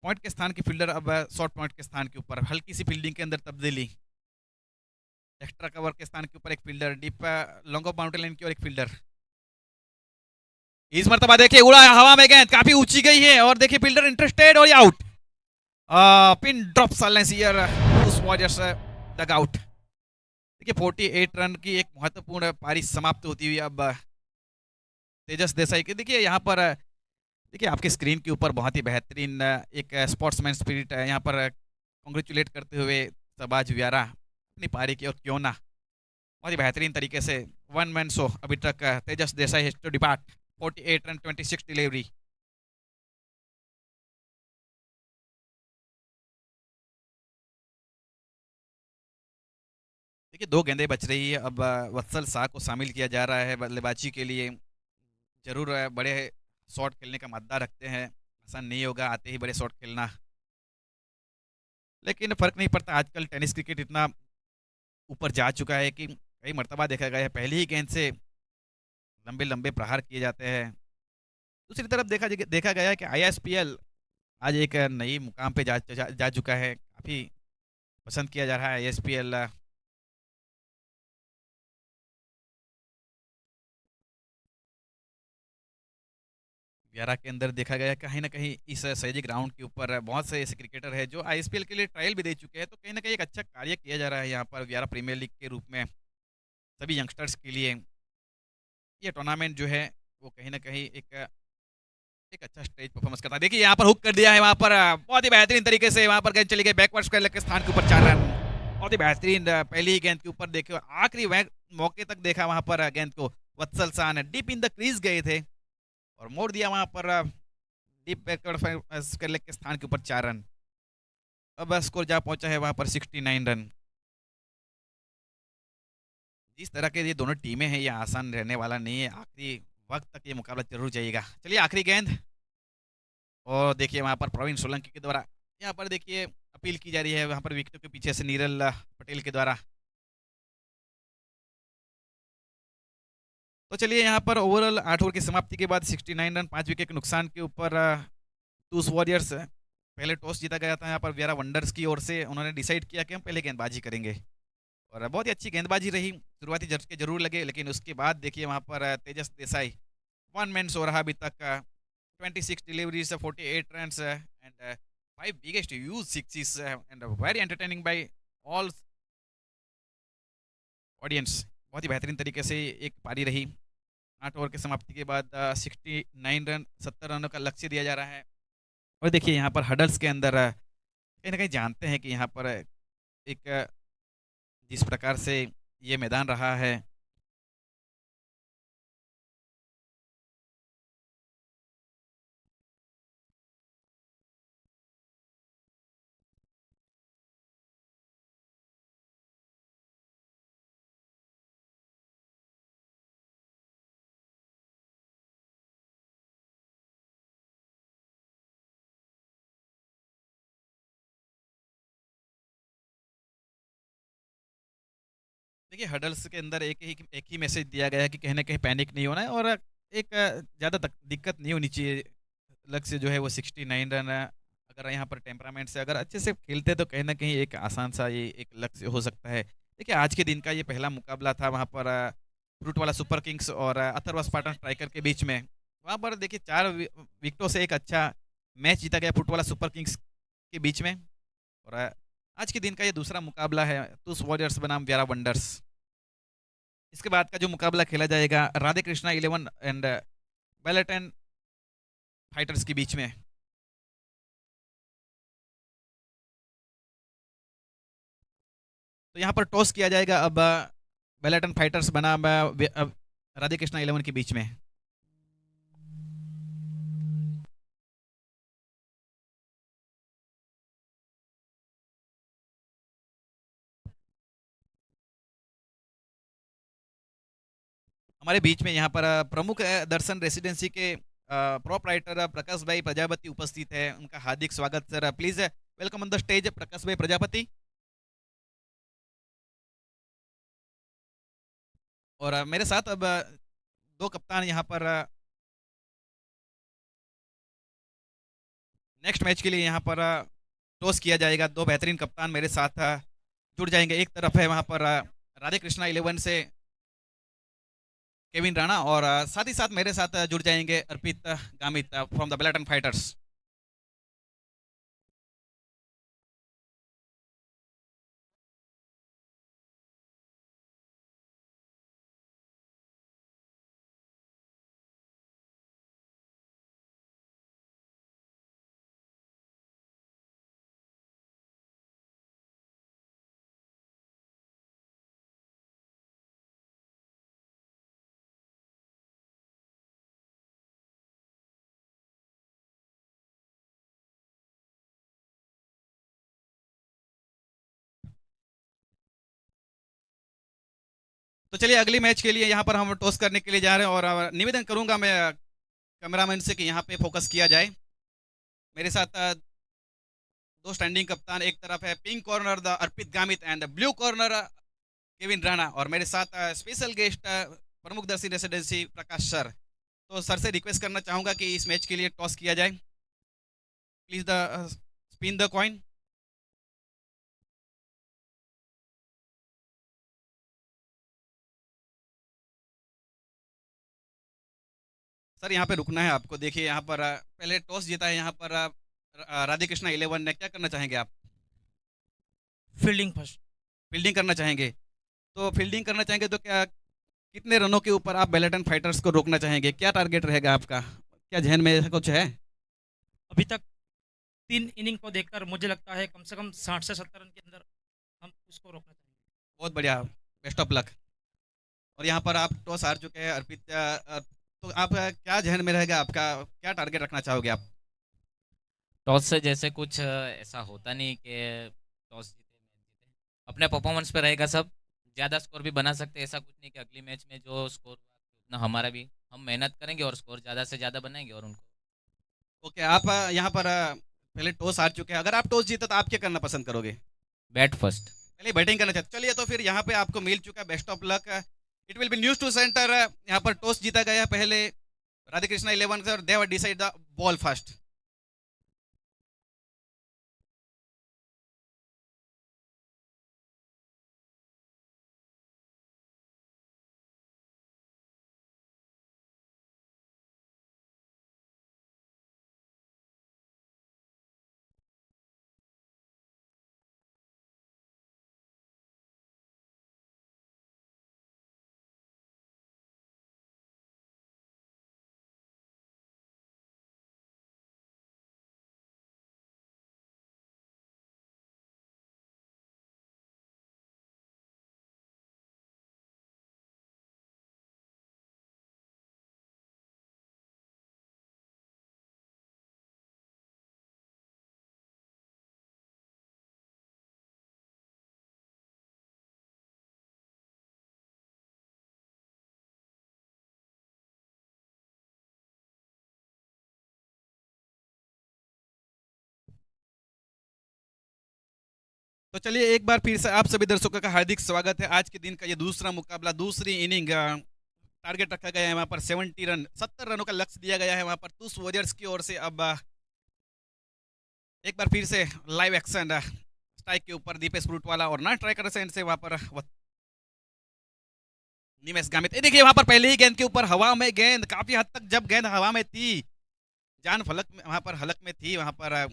पॉइंट के स्थान की फील्डर अब शॉर्ट पॉइंट के स्थान के ऊपर। हल्की सी फील्डिंग के अंदर तब्दीली। एक्स्ट्रा कवर के स्थान के ऊपर एक fielder, deep long off boundary line की ओर एक फील्डर। इस मरतबा देखिए उड़ा हवा में गेंद, काफी ऊंची गई है और देखिए फील्डर इंटरेस्टेड और out. Pin drop silence here उस वॉरियर्स डग आउट। देखिए 48 रन की एक महत्वपूर्ण पारी समाप्त होती हुई अब तेजस देसाई के। देखिए यहाँ पर देखिए आपके स्क्रीन के ऊपर बहुत ही बेहतरीन एक स्पोर्ट्समैन स्पिरिट है यहाँ पर कॉन्ग्रेचुलेट करते हुए शहबाज व्यारा अपनी पारी की। और क्यों ना बहुत ही बेहतरीन तरीके से वन मैन शो अभी तक Tejas Desai has to depart 48 run 26 delivery. देखिए दो गेंदें बच रही है अब। वत्सल शाह को शामिल किया जा रहा है बल्लेबाजी के लिए। जरूर बड़े शॉट खेलने का मादा रखते हैं, आसान नहीं होगा आते ही बड़े शॉट खेलना, लेकिन फर्क नहीं पड़ता। आजकल टेनिस क्रिकेट इतना ऊपर जा चुका है कि कई मर्तबा देखा गया है पहली ही गेंद से लंबे लंबे प्रहार किए जाते हैं। दूसरी तरफ देखा गया है कि आईएसपीएल आज एक नई मुकाम पे जा चुका है। काफ़ी पसंद किया जा रहा है आईएसपीएल। व्यारा के अंदर देखा गया कहीं ना कहीं इस सयाजी ग्राउंड के ऊपर बहुत से ऐसे क्रिकेटर हैं जो आईएसपीएल के लिए ट्रायल भी दे चुके हैं, तो कहीं ना कहीं एक अच्छा कार्य किया जा रहा है यहाँ पर व्यारा प्रीमियर लीग के रूप में सभी यंगस्टर्स के लिए। ये टूर्नामेंट जो है वो कहीं ना कहीं एक अच्छा स्टेज परफॉर्मेंस करता है। देखिए यहाँ पर हुक कर दिया है वहां पर बहुत ही बेहतरीन तरीके से। वहां पर गेंद चली गई बैकवर्ड स्क्वायर के स्थान के ऊपर 4 रन। बहुत ही बेहतरीन पहली ही गेंद के ऊपर देखिए आखिरी मौके तक देखा वहां पर गेंद को वत्सल शाह ने डीप इन द क्रीज गए थे और मोड़ दिया वहां पर डीप बैकवर्ड स्क्वायर के स्थान के ऊपर 4 रन। अब स्कोर जा पहुंचा है वहां पर 69 रन। जिस तरह के ये दोनों टीमें हैं ये आसान रहने वाला नहीं है। आखिरी वक्त तक ये मुकाबला जरूर जाएगा। चलिए आखिरी गेंद और देखिए वहां पर प्रवीण सोलंकी के द्वारा यहाँ पर देखिए अपील की जा रही है वहां पर विकेटों के पीछे से नीरल पटेल के द्वारा। तो चलिए यहाँ पर ओवरऑल 8 ओवर की समाप्ति के बाद 69 रन 5 विकेट के नुकसान के ऊपर टूस वॉरियर्स पहले टॉस जीता गया था यहाँ पर व्यारा वंडर्स की ओर से। उन्होंने डिसाइड किया कि हम पहले गेंदबाजी करेंगे और बहुत ही अच्छी गेंदबाजी रही। शुरुआती झटके जरूर लगे लेकिन उसके बाद देखिए वहां पर Tejas Desai one man show रहा अभी तक। 26 deliveries 48 run and 5 biggest use sixes and very entertaining by all audience. बहुत ही बेहतरीन तरीके से एक पारी रही। 8 ओवर की समाप्ति के बाद 69 रन 70 रनों का लक्ष्य दिया जा रहा है। और देखिए यहाँ पर हडल्स के अंदर कहीं ना कहीं जानते हैं कि यहाँ पर एक जिस प्रकार से ये मैदान रहा है देखिए हडल्स के अंदर एक ही मैसेज दिया गया है कि कहीं ना कहीं पैनिक नहीं होना है और एक ज़्यादा दिक्कत नहीं होनी चाहिए। लक्ष्य जो है वो 69 रन है। अगर यहाँ पर टेम्परामेंट से अगर अच्छे से खेलते तो कहीं न कहीं एक आसान-सा ये एक लक्ष्य हो सकता है। देखिए आज के दिन का ये पहला मुकाबला था वहाँ पर फ्रूट वाला सुपर किंग्स और अथर्व स्पार्टन स्ट्राइकर के बीच में। वहाँ पर देखिए 4 विकेटों से एक अच्छा मैच जीता गया फ्रूट वाला सुपर किंग्स के बीच में और आज के दिन का ये दूसरा मुकाबला है टूस वॉरियर्स बनाम व्यारा वंडर्स। इसके बाद का जो मुकाबला खेला जाएगा राधे कृष्णा 11 एंड बेलेटन फाइटर्स के बीच में। तो यहाँ पर टॉस किया जाएगा अब बेलेटन फाइटर्स बनाम राधे कृष्णा 11 के बीच में। हमारे बीच में यहाँ पर प्रमुख दर्शन रेसिडेंसी के प्रोपराइटर प्रकाश भाई प्रजापति उपस्थित है। उनका हार्दिक स्वागत sir. Please welcome on the stage Prakash भाई प्रजापति। और मेरे साथ अब दो कप्तान यहाँ पर नेक्स्ट मैच के लिए यहाँ पर टॉस किया जाएगा। दो बेहतरीन कप्तान मेरे साथ जुड़ जाएंगे। एक तरफ है वहाँ पर राधे कृष्णा 11 से केविन राणा और साथ ही साथ मेरे साथ जुड़ जाएंगे अर्पित गामित फ्रॉम द बेलेटन फाइटर्स। तो चलिए अगली मैच के लिए यहाँ पर हम टॉस करने के लिए जा रहे हैं और निवेदन करूंगा मैं कैमरामैन से कि यहाँ पे फोकस किया जाए। मेरे साथ दो स्टैंडिंग कप्तान, एक तरफ है pink corner the Arpit Gamit and blue corner Kevin Rana और मेरे साथ स्पेशल गेस्ट प्रमुख दर्शी रेसिडेंसी प्रकाश सर। तो सर से रिक्वेस्ट करना चाहूंगा कि इस मैच के लिए टॉस किया जाए। Please the spin the coin. Sir यहाँ पे रुकना है आपको। देखिए यहाँ पर पहले टॉस जीता है यहाँ पर राधे कृष्णा 11 ने। क्या करना चाहेंगे आप? Fielding first. फील्डिंग करना चाहेंगे? तो फील्डिंग करना चाहेंगे तो क्या कितने रनों के ऊपर आप बेलेटन फाइटर्स को रोकना चाहेंगे? क्या टारगेट रहेगा आपका? क्या जहन में ऐसा कुछ है? अभी तक 3 इनिंग को देखकर मुझे लगता है कम से कम 60 से 70 रन के अंदर हम उसको रोकना चाहेंगे। बहुत बढ़िया, बेस्ट ऑफ लक। और यहाँ पर आप टॉस हार चुके हैं अर्पित तो आप क्या जहन में रहेगा आपका? क्या टारगेट रखना चाहोगे आप? टॉस से जैसे कुछ ऐसा होता नहीं कि टॉस जीते मैच जीते, अपने परफॉर्मेंस पे रहेगा सब। ज़्यादा स्कोर भी बना सकते हैं, ऐसा कुछ नहीं कि अगली मैच में जो स्कोर उतना हमारा भी हम मेहनत करेंगे और स्कोर ज़्यादा से ज़्यादा बनाएंगे और उनको। ओके, आप यहाँ पर पहले टॉस हार चुके हैं। अगर आप टॉस जीते तो आप क्या करना पसंद करोगे? Bat first. पहले बैटिंग करना चाहते। चलिए तो फिर यहाँ पे आपको मिल चुका है best of luck. It will be news to centre. यहाँ पर टॉस जीता गया पहले राधे कृष्णा 11 से और they decide the ball first. तो चलिए एक बार फिर से आप सभी दर्शकों का हार्दिक स्वागत है। आज के दिन का ये दूसरा मुकाबला, दूसरी इनिंग। टारगेट रखा गया है वहां पर 70 रन, 70 रनों का लक्ष्य दिया गया है वहां पर टूस वॉरियर्स की ओर से। अब एक बार फिर से लाइव एक्शन स्ट्राइक के ऊपर दीपेश फ्रूटवाला और ना ट्राई कर रहे से वहां पर निमेश गामित। ये देखिए वहां पर पहले ही गेंद के ऊपर हवा में गेंद काफी हद तक जब गेंद हवा में थी, जान फलक में वहां पर हलक में थी, वहां पर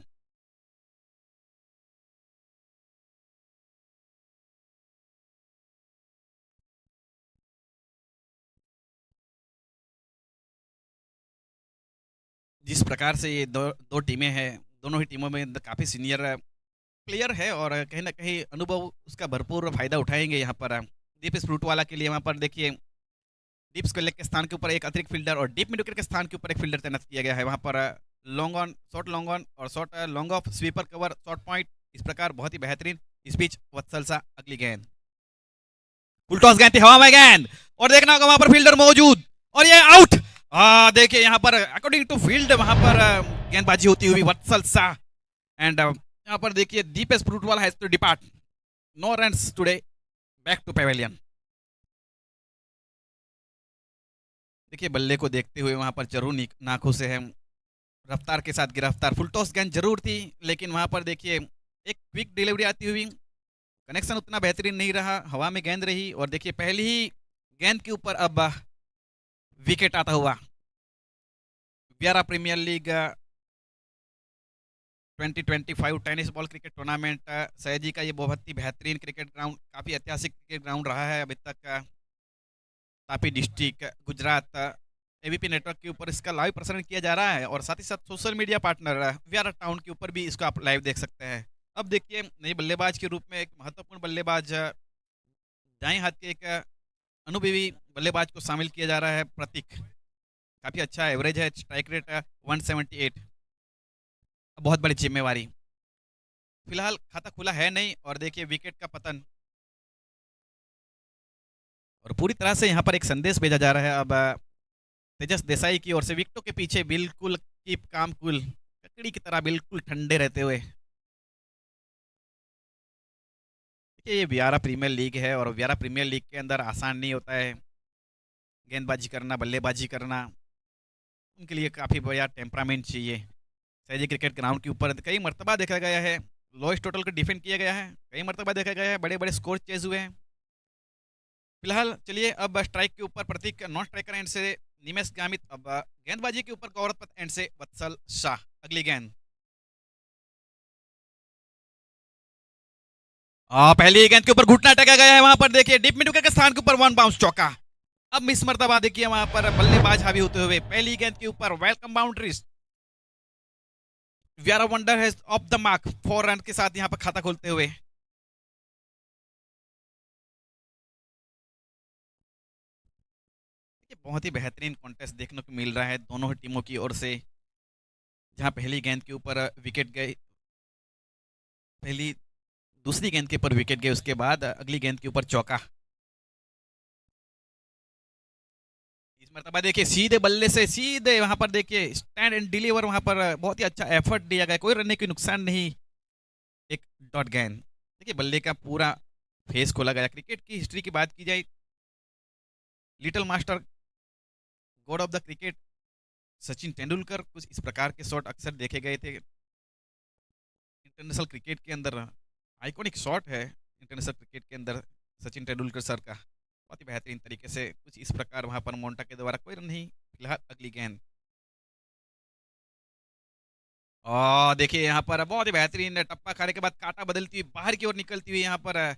जिस प्रकार से ये दो टीमें हैं, दोनों ही टीमों में काफी सीनियर प्लेयर है और कहीं ना कहीं अनुभव उसका भरपूर फायदा उठाएंगे। यहाँ पर दीपेश फ्रूटवाला के लिए वहां पर देखिए डीप स्क्वेयर लेग के स्थान के ऊपर एक अतिरिक्त फील्डर और डीप मिड विकेट के स्थान के ऊपर एक फील्डर तैनात किया गया है। वहां पर लॉन्ग ऑन और short long off, sweeper cover, short point, इस प्रकार बहुत ही बेहतरीन। इस बीच वत्सल सा अगली गेंद, फुल टॉस गेंद थी, हवा में गेंद और देखना होगा वहां पर फील्डर मौजूद और ये आउट। देखिए यहाँ पर अकॉर्डिंग टू फील्ड वहां पर गेंदबाजी होती हुई वत्सल सा एंड यहाँ पर देखिए दीपेश फ्रूटवाला has to depart, no runs today, back to pavilion. देखिए बल्ले को देखते हुए वहां पर जरूर नाखों से हम रफ्तार के साथ गिरफ्तार। फुल टॉस गेंद जरूर थी लेकिन वहां पर देखिए एक क्विक डिलीवरी आती हुई, कनेक्शन उतना बेहतरीन नहीं रहा, हवा में गेंद रही और देखिए पहली ही गेंद के ऊपर अब विकेट आता हुआ। Vyara premier league 2025 tennis ball cricket tournament Sayaji का ये बहुत ही बेहतरीन क्रिकेट ग्राउंड, काफ़ी ऐतिहासिक क्रिकेट ग्राउंड रहा है अभी तक। Tapi district Gujarat ABP network के ऊपर इसका लाइव प्रसारण किया जा रहा है और साथ ही साथ सोशल मीडिया पार्टनर व्यारा टाउन के ऊपर भी इसको आप लाइव देख सकते हैं। अब देखिए नई बल्लेबाज के रूप में एक महत्वपूर्ण बल्लेबाज दाएं हाथ के एक अनुभवी बल्लेबाज को शामिल किया जा रहा है, प्रतीक। काफ़ी अच्छा एवरेज है, स्ट्राइक रेट 178। बहुत बड़ी जिम्मेवारी, फिलहाल खाता खुला है नहीं और देखिए विकेट का पतन और पूरी तरह से यहाँ पर एक संदेश भेजा जा रहा है अब तेजस देसाई की ओर से, विकेटों के पीछे बिल्कुल कीप काम कूल, ककड़ी की तरह बिल्कुल ठंडे रहते हुए। देखिए ये व्यारा प्रीमियर लीग है और व्यारा प्रीमियर लीग के अंदर आसान नहीं होता है गेंदबाजी करना, बल्लेबाजी करना, उनके लिए काफ़ी बड़ा टेम्परामेंट चाहिए। सयाजी क्रिकेट ग्राउंड के ऊपर कई मरतबा देखा गया है लोएस्ट टोटल को डिफेंड किया गया है, कई मरतबा देखा गया है बड़े बड़े स्कोर चेज हुए हैं। फिलहाल चलिए अब स्ट्राइक के ऊपर प्रतीक, नॉन स्ट्राइकर एंड से निमेश गामित, अब गेंदबाजी के ऊपर गौरव एंड से वत्सल शाह। अगली गेंद पहली गेंद के ऊपर घुटना टेका गया है, वहां पर देखिए डीप मिड विकेट के स्थान के ऊपर वन बाउंस चौका। अब मिस मरतबा देखिए वहां पर बल्लेबाज हावी होते हुए पहली गेंद के ऊपर वेलकम बाउंड्रीज। व्यारा वंडर है ऑफ द मार्क 4 रन के साथ यहां पर खाता खोलते हुए। बहुत ही बेहतरीन कॉन्टेस्ट देखने को मिल रहा है दोनों ही टीमों की ओर से, जहां पहली गेंद के ऊपर विकेट गए, दूसरी गेंद के ऊपर विकेट गए, उसके बाद अगली गेंद के ऊपर चौका। इस मरतबा देखिए सीधे बल्ले से सीधे वहां पर देखिए स्टैंड एंड डिलीवर, वहां पर बहुत ही अच्छा एफर्ट दिया गया, कोई रन की नुकसान नहीं, एक डॉट गेंद। देखिए बल्ले का पूरा फेस खोला गया। क्रिकेट की हिस्ट्री की बात की जाए, little master God of the cricket Sachin Tendulkar, कुछ इस प्रकार के शॉट अक्सर देखे गए थे इंटरनेशनल क्रिकेट के अंदर। आइकॉनिक शॉट है इंटरनेशनल क्रिकेट के अंदर सचिन तेंदुलकर सर का, बहुत ही बेहतरीन तरीके से कुछ इस प्रकार वहां पर मोन्टा के द्वारा कोई रन नहीं। फिलहाल अगली गेंद और देखिए यहाँ पर बहुत ही बेहतरीन टप्पा खाने के बाद काटा बदलती हुई बाहर की ओर निकलती हुई यहाँ पर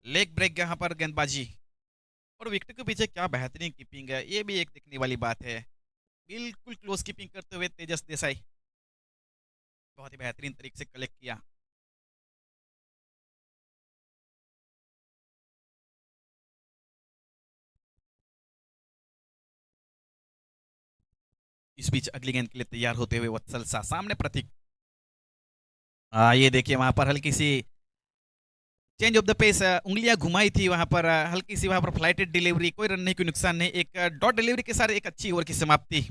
लेग ब्रेक, यहाँ पर गेंदबाजी और विकेट के पीछे क्या बेहतरीन कीपिंग है, ये भी एक देखने वाली बात है। बिल्कुल क्लोज कीपिंग करते हुए तेजस देसाई, बहुत ही बेहतरीन तरीके से कलेक्ट किया। इस बीच अगली गेंद के लिए तैयार होते हुए वत्सल शाह, सामने प्रतीक। ये देखिए वहां पर हल्की सी चेंज ऑफ द पेस, उंगलियां घुमाई थी वहां पर, हल्की सी वहां पर फ्लाइटेड डिलीवरी, कोई रन नहीं, कोई नुकसान नहीं, एक डॉट डिलीवरी के साथ एक अच्छी ओवर की समाप्ति।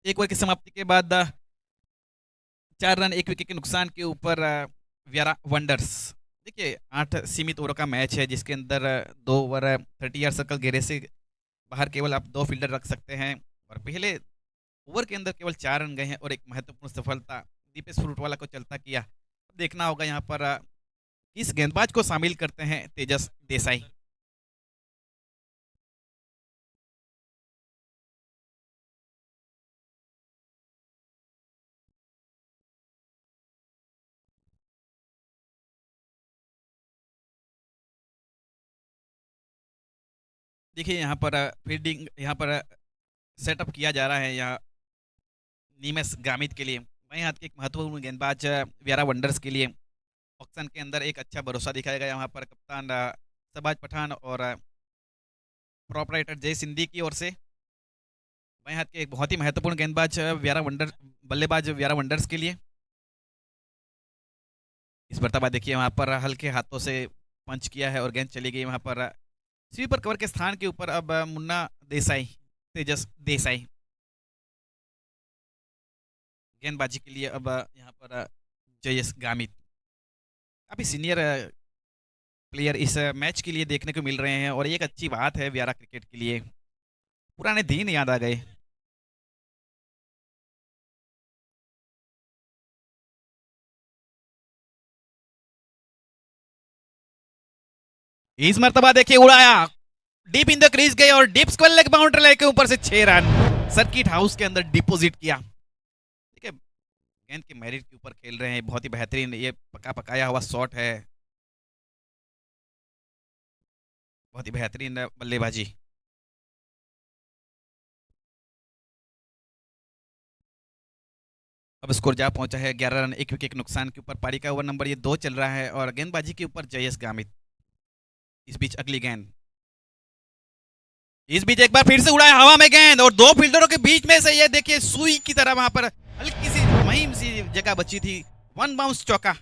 एक ओवर की समाप्ति के बाद 4 रन 1 विकेट के नुकसान के ऊपर व्यारा वंडर्स। देखिए 8 सीमित ओवरों का मैच है जिसके अंदर 2 ओवर 30 यार्ड सर्कल घेरे से बाहर केवल आप 2 फील्डर रख सकते हैं और पहले ओवर के अंदर केवल 4 रन गए हैं और एक महत्वपूर्ण सफलता दीपेश फ्रूटवाला को चलता किया। अब देखना होगा यहाँ पर किस गेंदबाज को शामिल करते हैं तेजस देसाई। देखिए यहाँ पर फील्डिंग यहाँ पर सेटअप किया जा रहा है यहाँ नीमस गामित के लिए। वहीं हाथ के एक महत्वपूर्ण गेंदबाज व्यारा वंडर्स के लिए ऑक्शन के अंदर एक अच्छा भरोसा दिखाया गया वहाँ पर कप्तान शहबाज पठान और प्रोपराइटर जय सिंधी की ओर से। वहीं हाथ के एक बहुत ही महत्वपूर्ण गेंदबाज व्यारा वंडर बल्लेबाज व्यारा वंडर्स के लिए। इस मरतबा देखिए वहाँ पर हल्के हाथों से पंच किया है और गेंद चली गई वहाँ पर स्वीपर कवर के स्थान के ऊपर। अब मुन्ना देसाई तेजस देसाई गेंदबाजी के लिए अब यहाँ पर जयस गामित काफ़ी सीनियर प्लेयर इस मैच के लिए देखने को मिल रहे हैं और ये एक अच्छी बात है व्यारा क्रिकेट के लिए। पुराने दिन याद आ गए। इस मरतबा देखिए उड़ाया, डीप इन द क्रीज गए और डीप स्क्वेयर लेग बाउंड्री लेके ऊपर से 6 रन सर्किट हाउस के अंदर डिपॉजिट किया। देखिए गेंद के मेरिट के ऊपर खेल रहे हैं, बहुत ही बेहतरीन ये पका पकाया हुआ शॉट है, बहुत ही बेहतरीन बल्लेबाजी। अब स्कोर जा पहुंचा है 11 रन 1 विकेट के नुकसान के ऊपर। पारी का ओवर नंबर ये 2 चल रहा है और गेंदबाजी के ऊपर जयेश गामित। इस बीच अगली गेंद, इस बीच एक बार फिर से उड़ाया हवा में गेंद और दो फील्डरों के बीच में से ये देखिए सुई की तरह वहां पर हल्की सी मुहिम सी जगह बची थी। वन बाउंस चौका।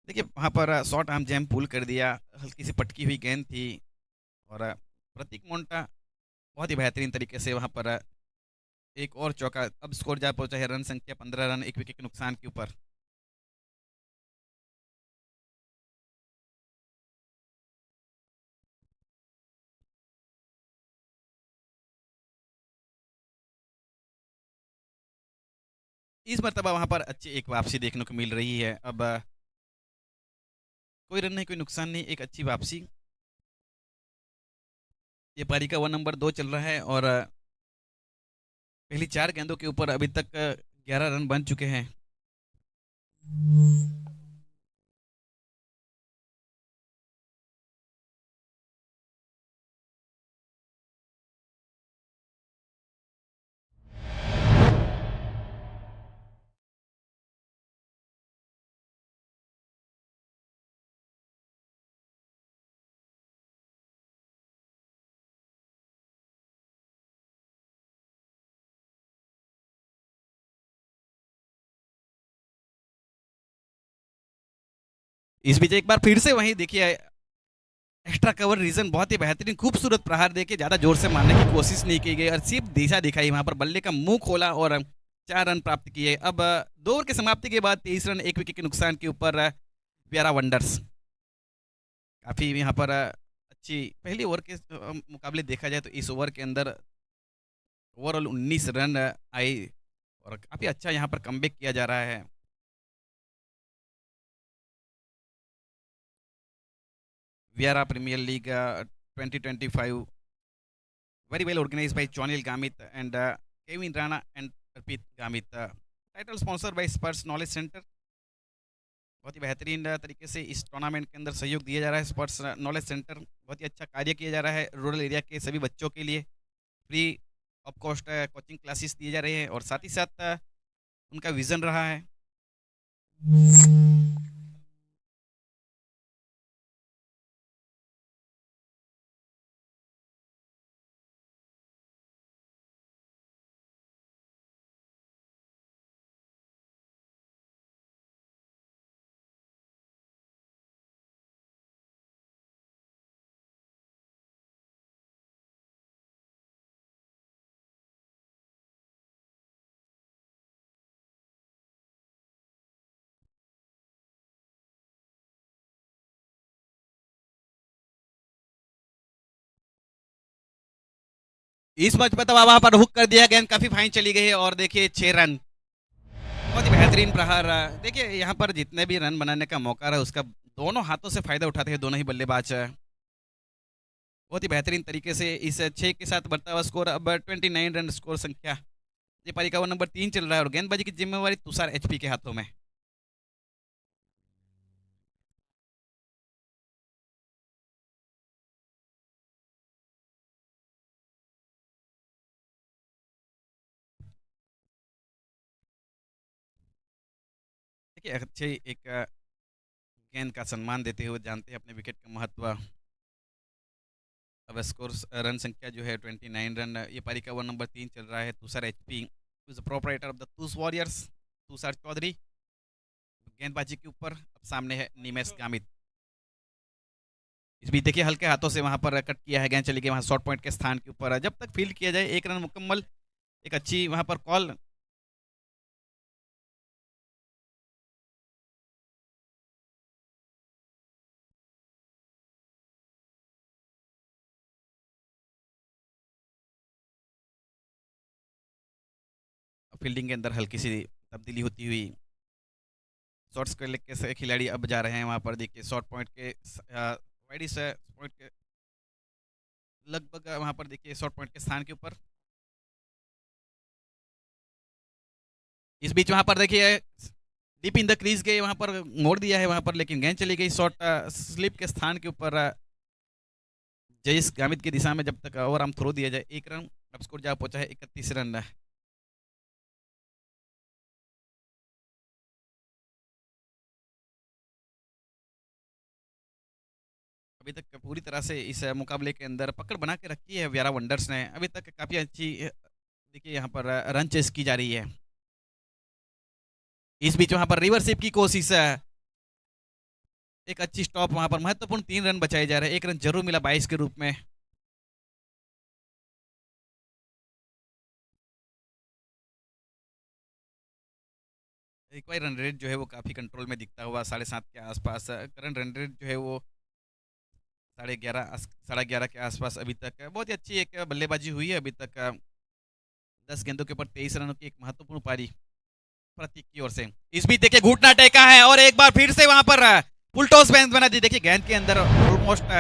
देखिए वहां पर शॉर्ट आर्म जैम पुल कर दिया, हल्की सी पटकी हुई गेंद थी और प्रतीक मोन्टा बहुत ही बेहतरीन तरीके से वहां पर एक और चौका। अब स्कोर जा पहुंचा है रन संख्या 15 रन 1 विकेट के नुकसान के ऊपर। इस मरतबा वहां पर अच्छी एक वापसी देखने को मिल रही है। अब कोई रन नहीं कोई नुकसान नहीं, एक अच्छी वापसी। ये पारी का ओवर नंबर 2 चल रहा है और पहली 4 गेंदों के ऊपर अभी तक 11 रन बन चुके हैं। इस बीच एक बार फिर से वहीं देखिए एक्स्ट्रा कवर रीजन बहुत ही बेहतरीन खूबसूरत प्रहार देके ज्यादा जोर से मारने की कोशिश नहीं की गई और सिर्फ दिशा दिखाई वहां पर बल्ले का मुंह खोला और 4 रन प्राप्त किए। अब 2 ओवर की समाप्ति के बाद 23 रन 1 विकेट के नुकसान के ऊपर व्यारा वंडर्स काफी यहाँ पर अच्छी पहली ओवर के मुकाबले देखा जाए तो इस ओवर के अंदर ओवरऑल 19 रन आए और काफी अच्छा यहाँ पर कमबैक किया जा रहा है। Viera Premier League 2025, very well organized by Chonil Gamit and Kevin Rana and Arpit Gamit. Title sponsored by Spurs Knowledge Center. बहुत ही बेहतरीन तरीके से इस टूर्नामेंट के अंदर सहयोग दिया जा रहा है। स्पोर्ट्स नॉलेज सेंटर बहुत ही अच्छा कार्य किया जा रहा है रूरल एरिया के सभी बच्चों के लिए। Free of cost coaching classes दिए जा रहे हैं और साथ ही साथ उनका विजन रहा है इस मैच में तो वहां पर हुक कर दिया, गेंद काफी फाइन चली गई है और देखिए 6 रन, बहुत ही बेहतरीन प्रहार। देखिए यहाँ पर जितने भी रन बनाने का मौका रहा उसका दोनों हाथों से फायदा उठाते हैं दोनों ही बल्लेबाज। बहुत ही बेहतरीन तरीके से इस 6 के साथ बढ़ता हुआ स्कोर अब 29 रन स्कोर संख्या। ये पारी का ओवर नंबर 3 चल रहा है और गेंदबाजी की जिम्मेवारी तुषार एचपी के हाथों में। देखिए अच्छे एक गेंद का सम्मान देते हुए जानते हैं अपने विकेट का महत्व। अब स्कोर रन संख्या जो है 29 रन। ये पारी का ओवर नंबर 3 चल रहा है। Tushar HP is the proprietor of the तूस वॉरियर्स, तुषार चौधरी गेंदबाजी के ऊपर। अब सामने है निमेश गामित। इस बीच देखिए हल्के हाथों से वहां पर कट किया है, गेंद चली गई वहां शॉर्ट पॉइंट के स्थान के ऊपर। जब तक फील्ड किया जाए 1 रन मुकम्मल, एक अच्छी वहां पर कॉल। फील्डिंग के अंदर हल्की सी तब्दीली होती हुई शॉर्ट्स के लेके से खिलाड़ी अब जा रहे हैं वहां पर। देखिए शॉर्ट पॉइंट के वाइडी से पॉइंट के लगभग वहां पर देखिए शॉर्ट पॉइंट के स्थान के ऊपर। इस बीच वहां पर देखिए डीप इन द क्रीज गए, वहां पर मोड़ दिया है वहां पर, लेकिन गेंद चली गई शॉर्ट स्लिप के स्थान के ऊपर। जयेश गामित की दिशा में जब तक ओवर आर्म थ्रो दिया जाए 1 रन। अब स्कोर जा पहुंचा है 31 रन। अभी तक पूरी तरह से इस मुकाबले के अंदर पकड़ बना के रखी है व्यारा वंडर्स ने। अभी तक काफी अच्छी देखिए यहाँ पर रन चेस की जा रही है। इस बीच वहां पर रिवर्सिप की कोशिश है, एक अच्छी स्टॉप वहां पर। महत्वपूर्ण 3 रन बचाए जा रहे हैं, 1 रन जरूर मिला 22 के रूप में। एक बार रन रेट जो है वो काफी कंट्रोल में दिखता हुआ 7.5 के आसपास। करंट रन रेट जो है वो 11:30 के आसपास अभी तक। बहुत ही अच्छी एक बल्लेबाजी हुई है अभी तक। 10 गेंदों के ऊपर 23 रनों की एक महत्वपूर्ण पारी प्रतीक की ओर से। इस बीच देखिए घुटना टेका है और एक बार फिर से वहां पर फुल टॉस गेंद बना दी। देखिए गेंद के अंदर ऑलमोस्ट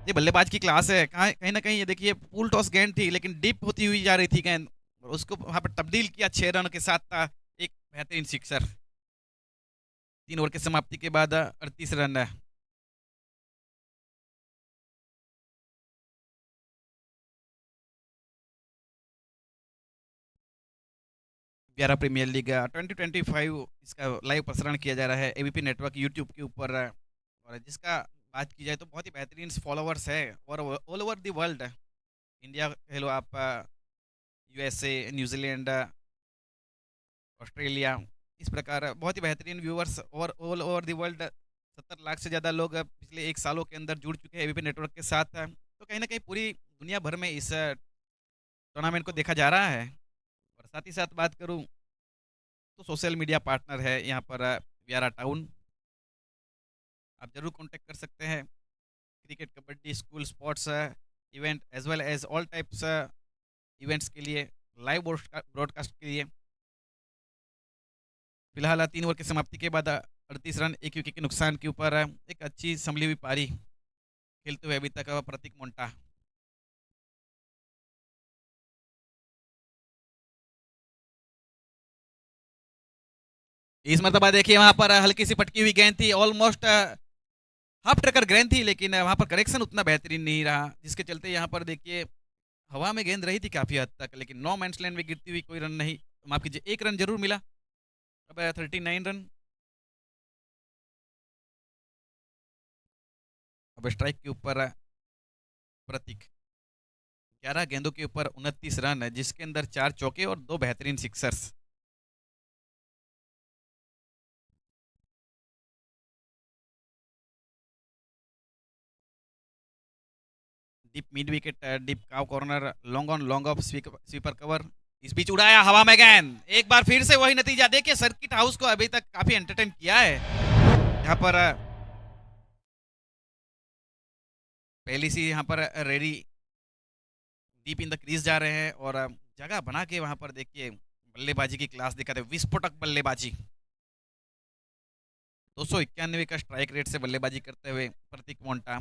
ये बल्लेबाज की क्लास है। कहीं ना कहीं ये देखिए फुल टॉस गेंद थी लेकिन डीप होती हुई जा रही थी गेंद, उसको वहां पर तब्दील किया 6 रन के साथ था एक बेहतरीन सिक्सर। 3 ओवर की समाप्ति के बाद 38 रन। प्यारा प्रीमियर लीग 2025 इसका लाइव प्रसारण किया जा रहा है एबीपी नेटवर्क यूट्यूब के ऊपर। और जिसका बात की जाए तो बहुत ही बेहतरीन फॉलोअर्स है और all over the world. India कह लो आप, यूएसए, न्यूजीलैंड, ऑस्ट्रेलिया, इस प्रकार बहुत ही बेहतरीन व्यूअर्स और all over the world. 70 lakh से ज़्यादा लोग पिछले 1 सालों के अंदर जुड़ चुके हैं एबीपी नेटवर्क के साथ। तो कहीं ना कहीं पूरी दुनिया भर में इस टूर्नामेंट को देखा जा रहा है। और साथ ही साथ बात करूं तो सोशल मीडिया पार्टनर है यहाँ पर व्यारा टाउन। आप जरूर कांटेक्ट कर सकते हैं cricket, kabaddi, school sports event as well as all types events के लिए, लाइव ब्रॉडकास्ट के लिए। फिलहाल 3 ओवर की समाप्ति के बाद 38 रन 1 विकेट के नुकसान के ऊपर एक अच्छी संभली हुई पारी खेलते हुए अभी तक प्रतीक मोन्टा। इस मरतबा देखिए वहां पर हल्की सी पटकी हुई गेंद थी, ऑलमोस्ट हाफ ट्रैकर गेंद थी, लेकिन वहां पर करेक्शन उतना बेहतरीन नहीं रहा, जिसके चलते यहाँ पर देखिए हवा में गेंद रही थी काफी हद तक, लेकिन नो मैंस लैंड में गिरती हुई कोई रन नहीं, माफ कीजिए 1 रन जरूर मिला। अब 39 रन। अब स्ट्राइक के ऊपर प्रतीक 11 गेंदों के ऊपर 29 रन, जिसके अंदर 4 चौके और 2 बेहतरीन sixers. Deep mid wicket, deep cow corner, long on long off sweeper cover. इस बीच उड़ाया हवा में गेंद, एक बार फिर से वही नतीजा। देखिए सर्किट हाउस को अभी तक काफी एंटरटेन किया है यहाँ पर। पहली सी यहाँ पर ready deep in the crease जा रहे हैं और जगह बना के वहाँ पर देखिए बल्लेबाजी की क्लास दिखाते हैं, विस्फोटक बल्लेबाजी। 291 का स्ट्राइक रेट से बल्लेबाजी करते हुए प्रतीक मोंटा,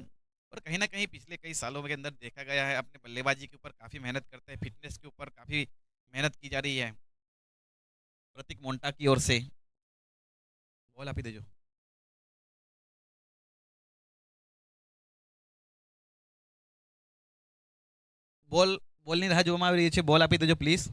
और कहीं न कहीं पिछले कई सालों के अंदर देखा गया है अपने बल्लेबाजी के ऊपर काफ़ी मेहनत करते हैं, फ़िटनेस के ऊपर काफ़ी मेहनत की जा रही है प्रतीक मोंटा की ओर से। बॉल आप ही दीजिए। बॉल बॉल नहीं रहा जो हमारे नीचे, बॉल आप ही दीजिए please.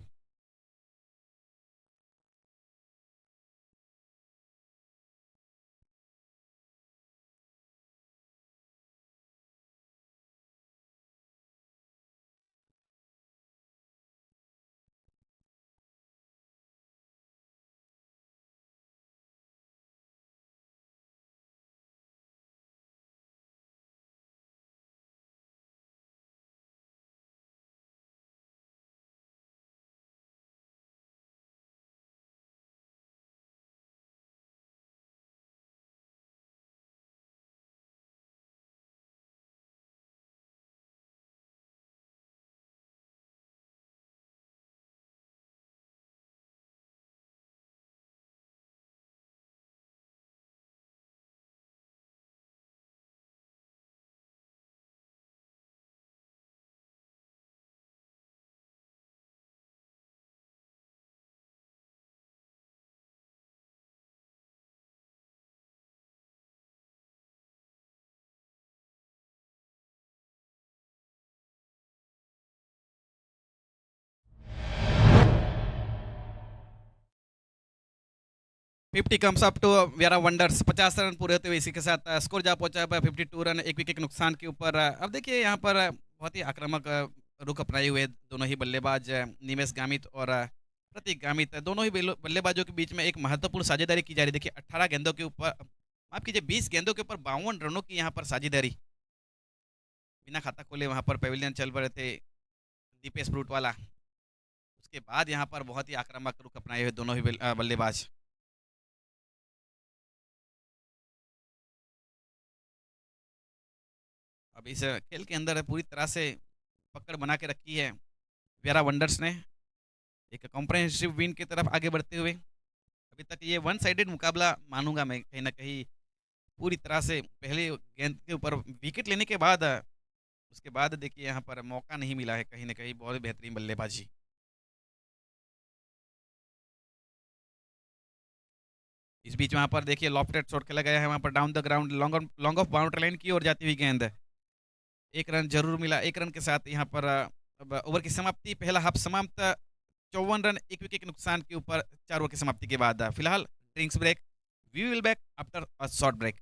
Fifty comes up to Vyara wonders, 50 run पूरे होते हुए इसी के साथ स्कोर जा पहुंचा है 52 रन, एक विकेट के नुकसान के ऊपर। अब देखिए यहाँ पर बहुत ही आक्रामक रुख अपनाए हुए दोनों ही बल्लेबाज निमेश गामित और प्रतीक गामित, दोनों ही बल्लेबाजों के बीच में एक महत्वपूर्ण साझेदारी की जा रही है। देखिए 18 गेंदों के ऊपर, माफ कीजिए 20 गेंदों के ऊपर 52 रनों की यहाँ पर साझेदारी, बिना खाता खोले वहाँ पर पेविलियन चल पड़े थे दीपेश ब्रूट वाला। उसके बाद यहाँ पर बहुत ही आक्रामक रुख अपनाए हुए दोनों ही बल्लेबाज। अब इस खेल के अंदर पूरी तरह से पकड़ बना के रखी है वेरा वंडर्स ने, एक कॉम्प्रहेंसिव विन की तरफ आगे बढ़ते हुए। अभी तक ये वन साइडेड मुकाबला मानूंगा मैं कहीं ना कहीं, पूरी तरह से पहले गेंद के ऊपर विकेट लेने के बाद उसके बाद देखिए यहाँ पर मौका नहीं मिला है कहीं ना कहीं, बहुत बेहतरीन बल्लेबाजी। इस बीच वहाँ पर देखिए लॉफ्टेड शॉट खेला गया है, वहाँ पर down the ground long off boundary line की ओर जाती हुई गेंद, एक रन जरूर मिला। एक रन के साथ यहाँ पर अब ओवर की समाप्ति, पहला हाफ समाप्त, 54 रन, एक विकेट के नुकसान के ऊपर 4 ओवर की समाप्ति के बाद। फिलहाल drinks break, we will back after a short break.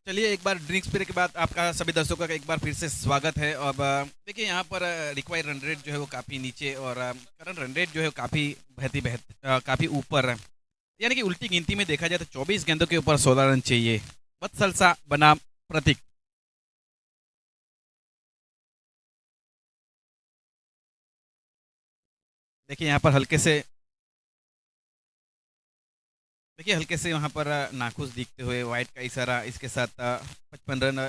चलिए एक बार ड्रिंक्स ब्रेक के बाद आपका सभी दर्शकों का एक बार फिर से स्वागत है। अब देखिए यहाँ पर रिक्वायर्ड रन रेट जो है वो काफ़ी नीचे और करंट रन रेट जो है वो काफ़ी ऊपर है, यानी कि उल्टी गिनती में देखा जाए तो 24 गेंदों के ऊपर 16 रन चाहिए। वत्सल सा बनाम प्रतीक। देखिए यहाँ पर हल्के से वहाँ पर नाखुश दिखते हुए वाइट का इशारा, इसके साथ 55 रन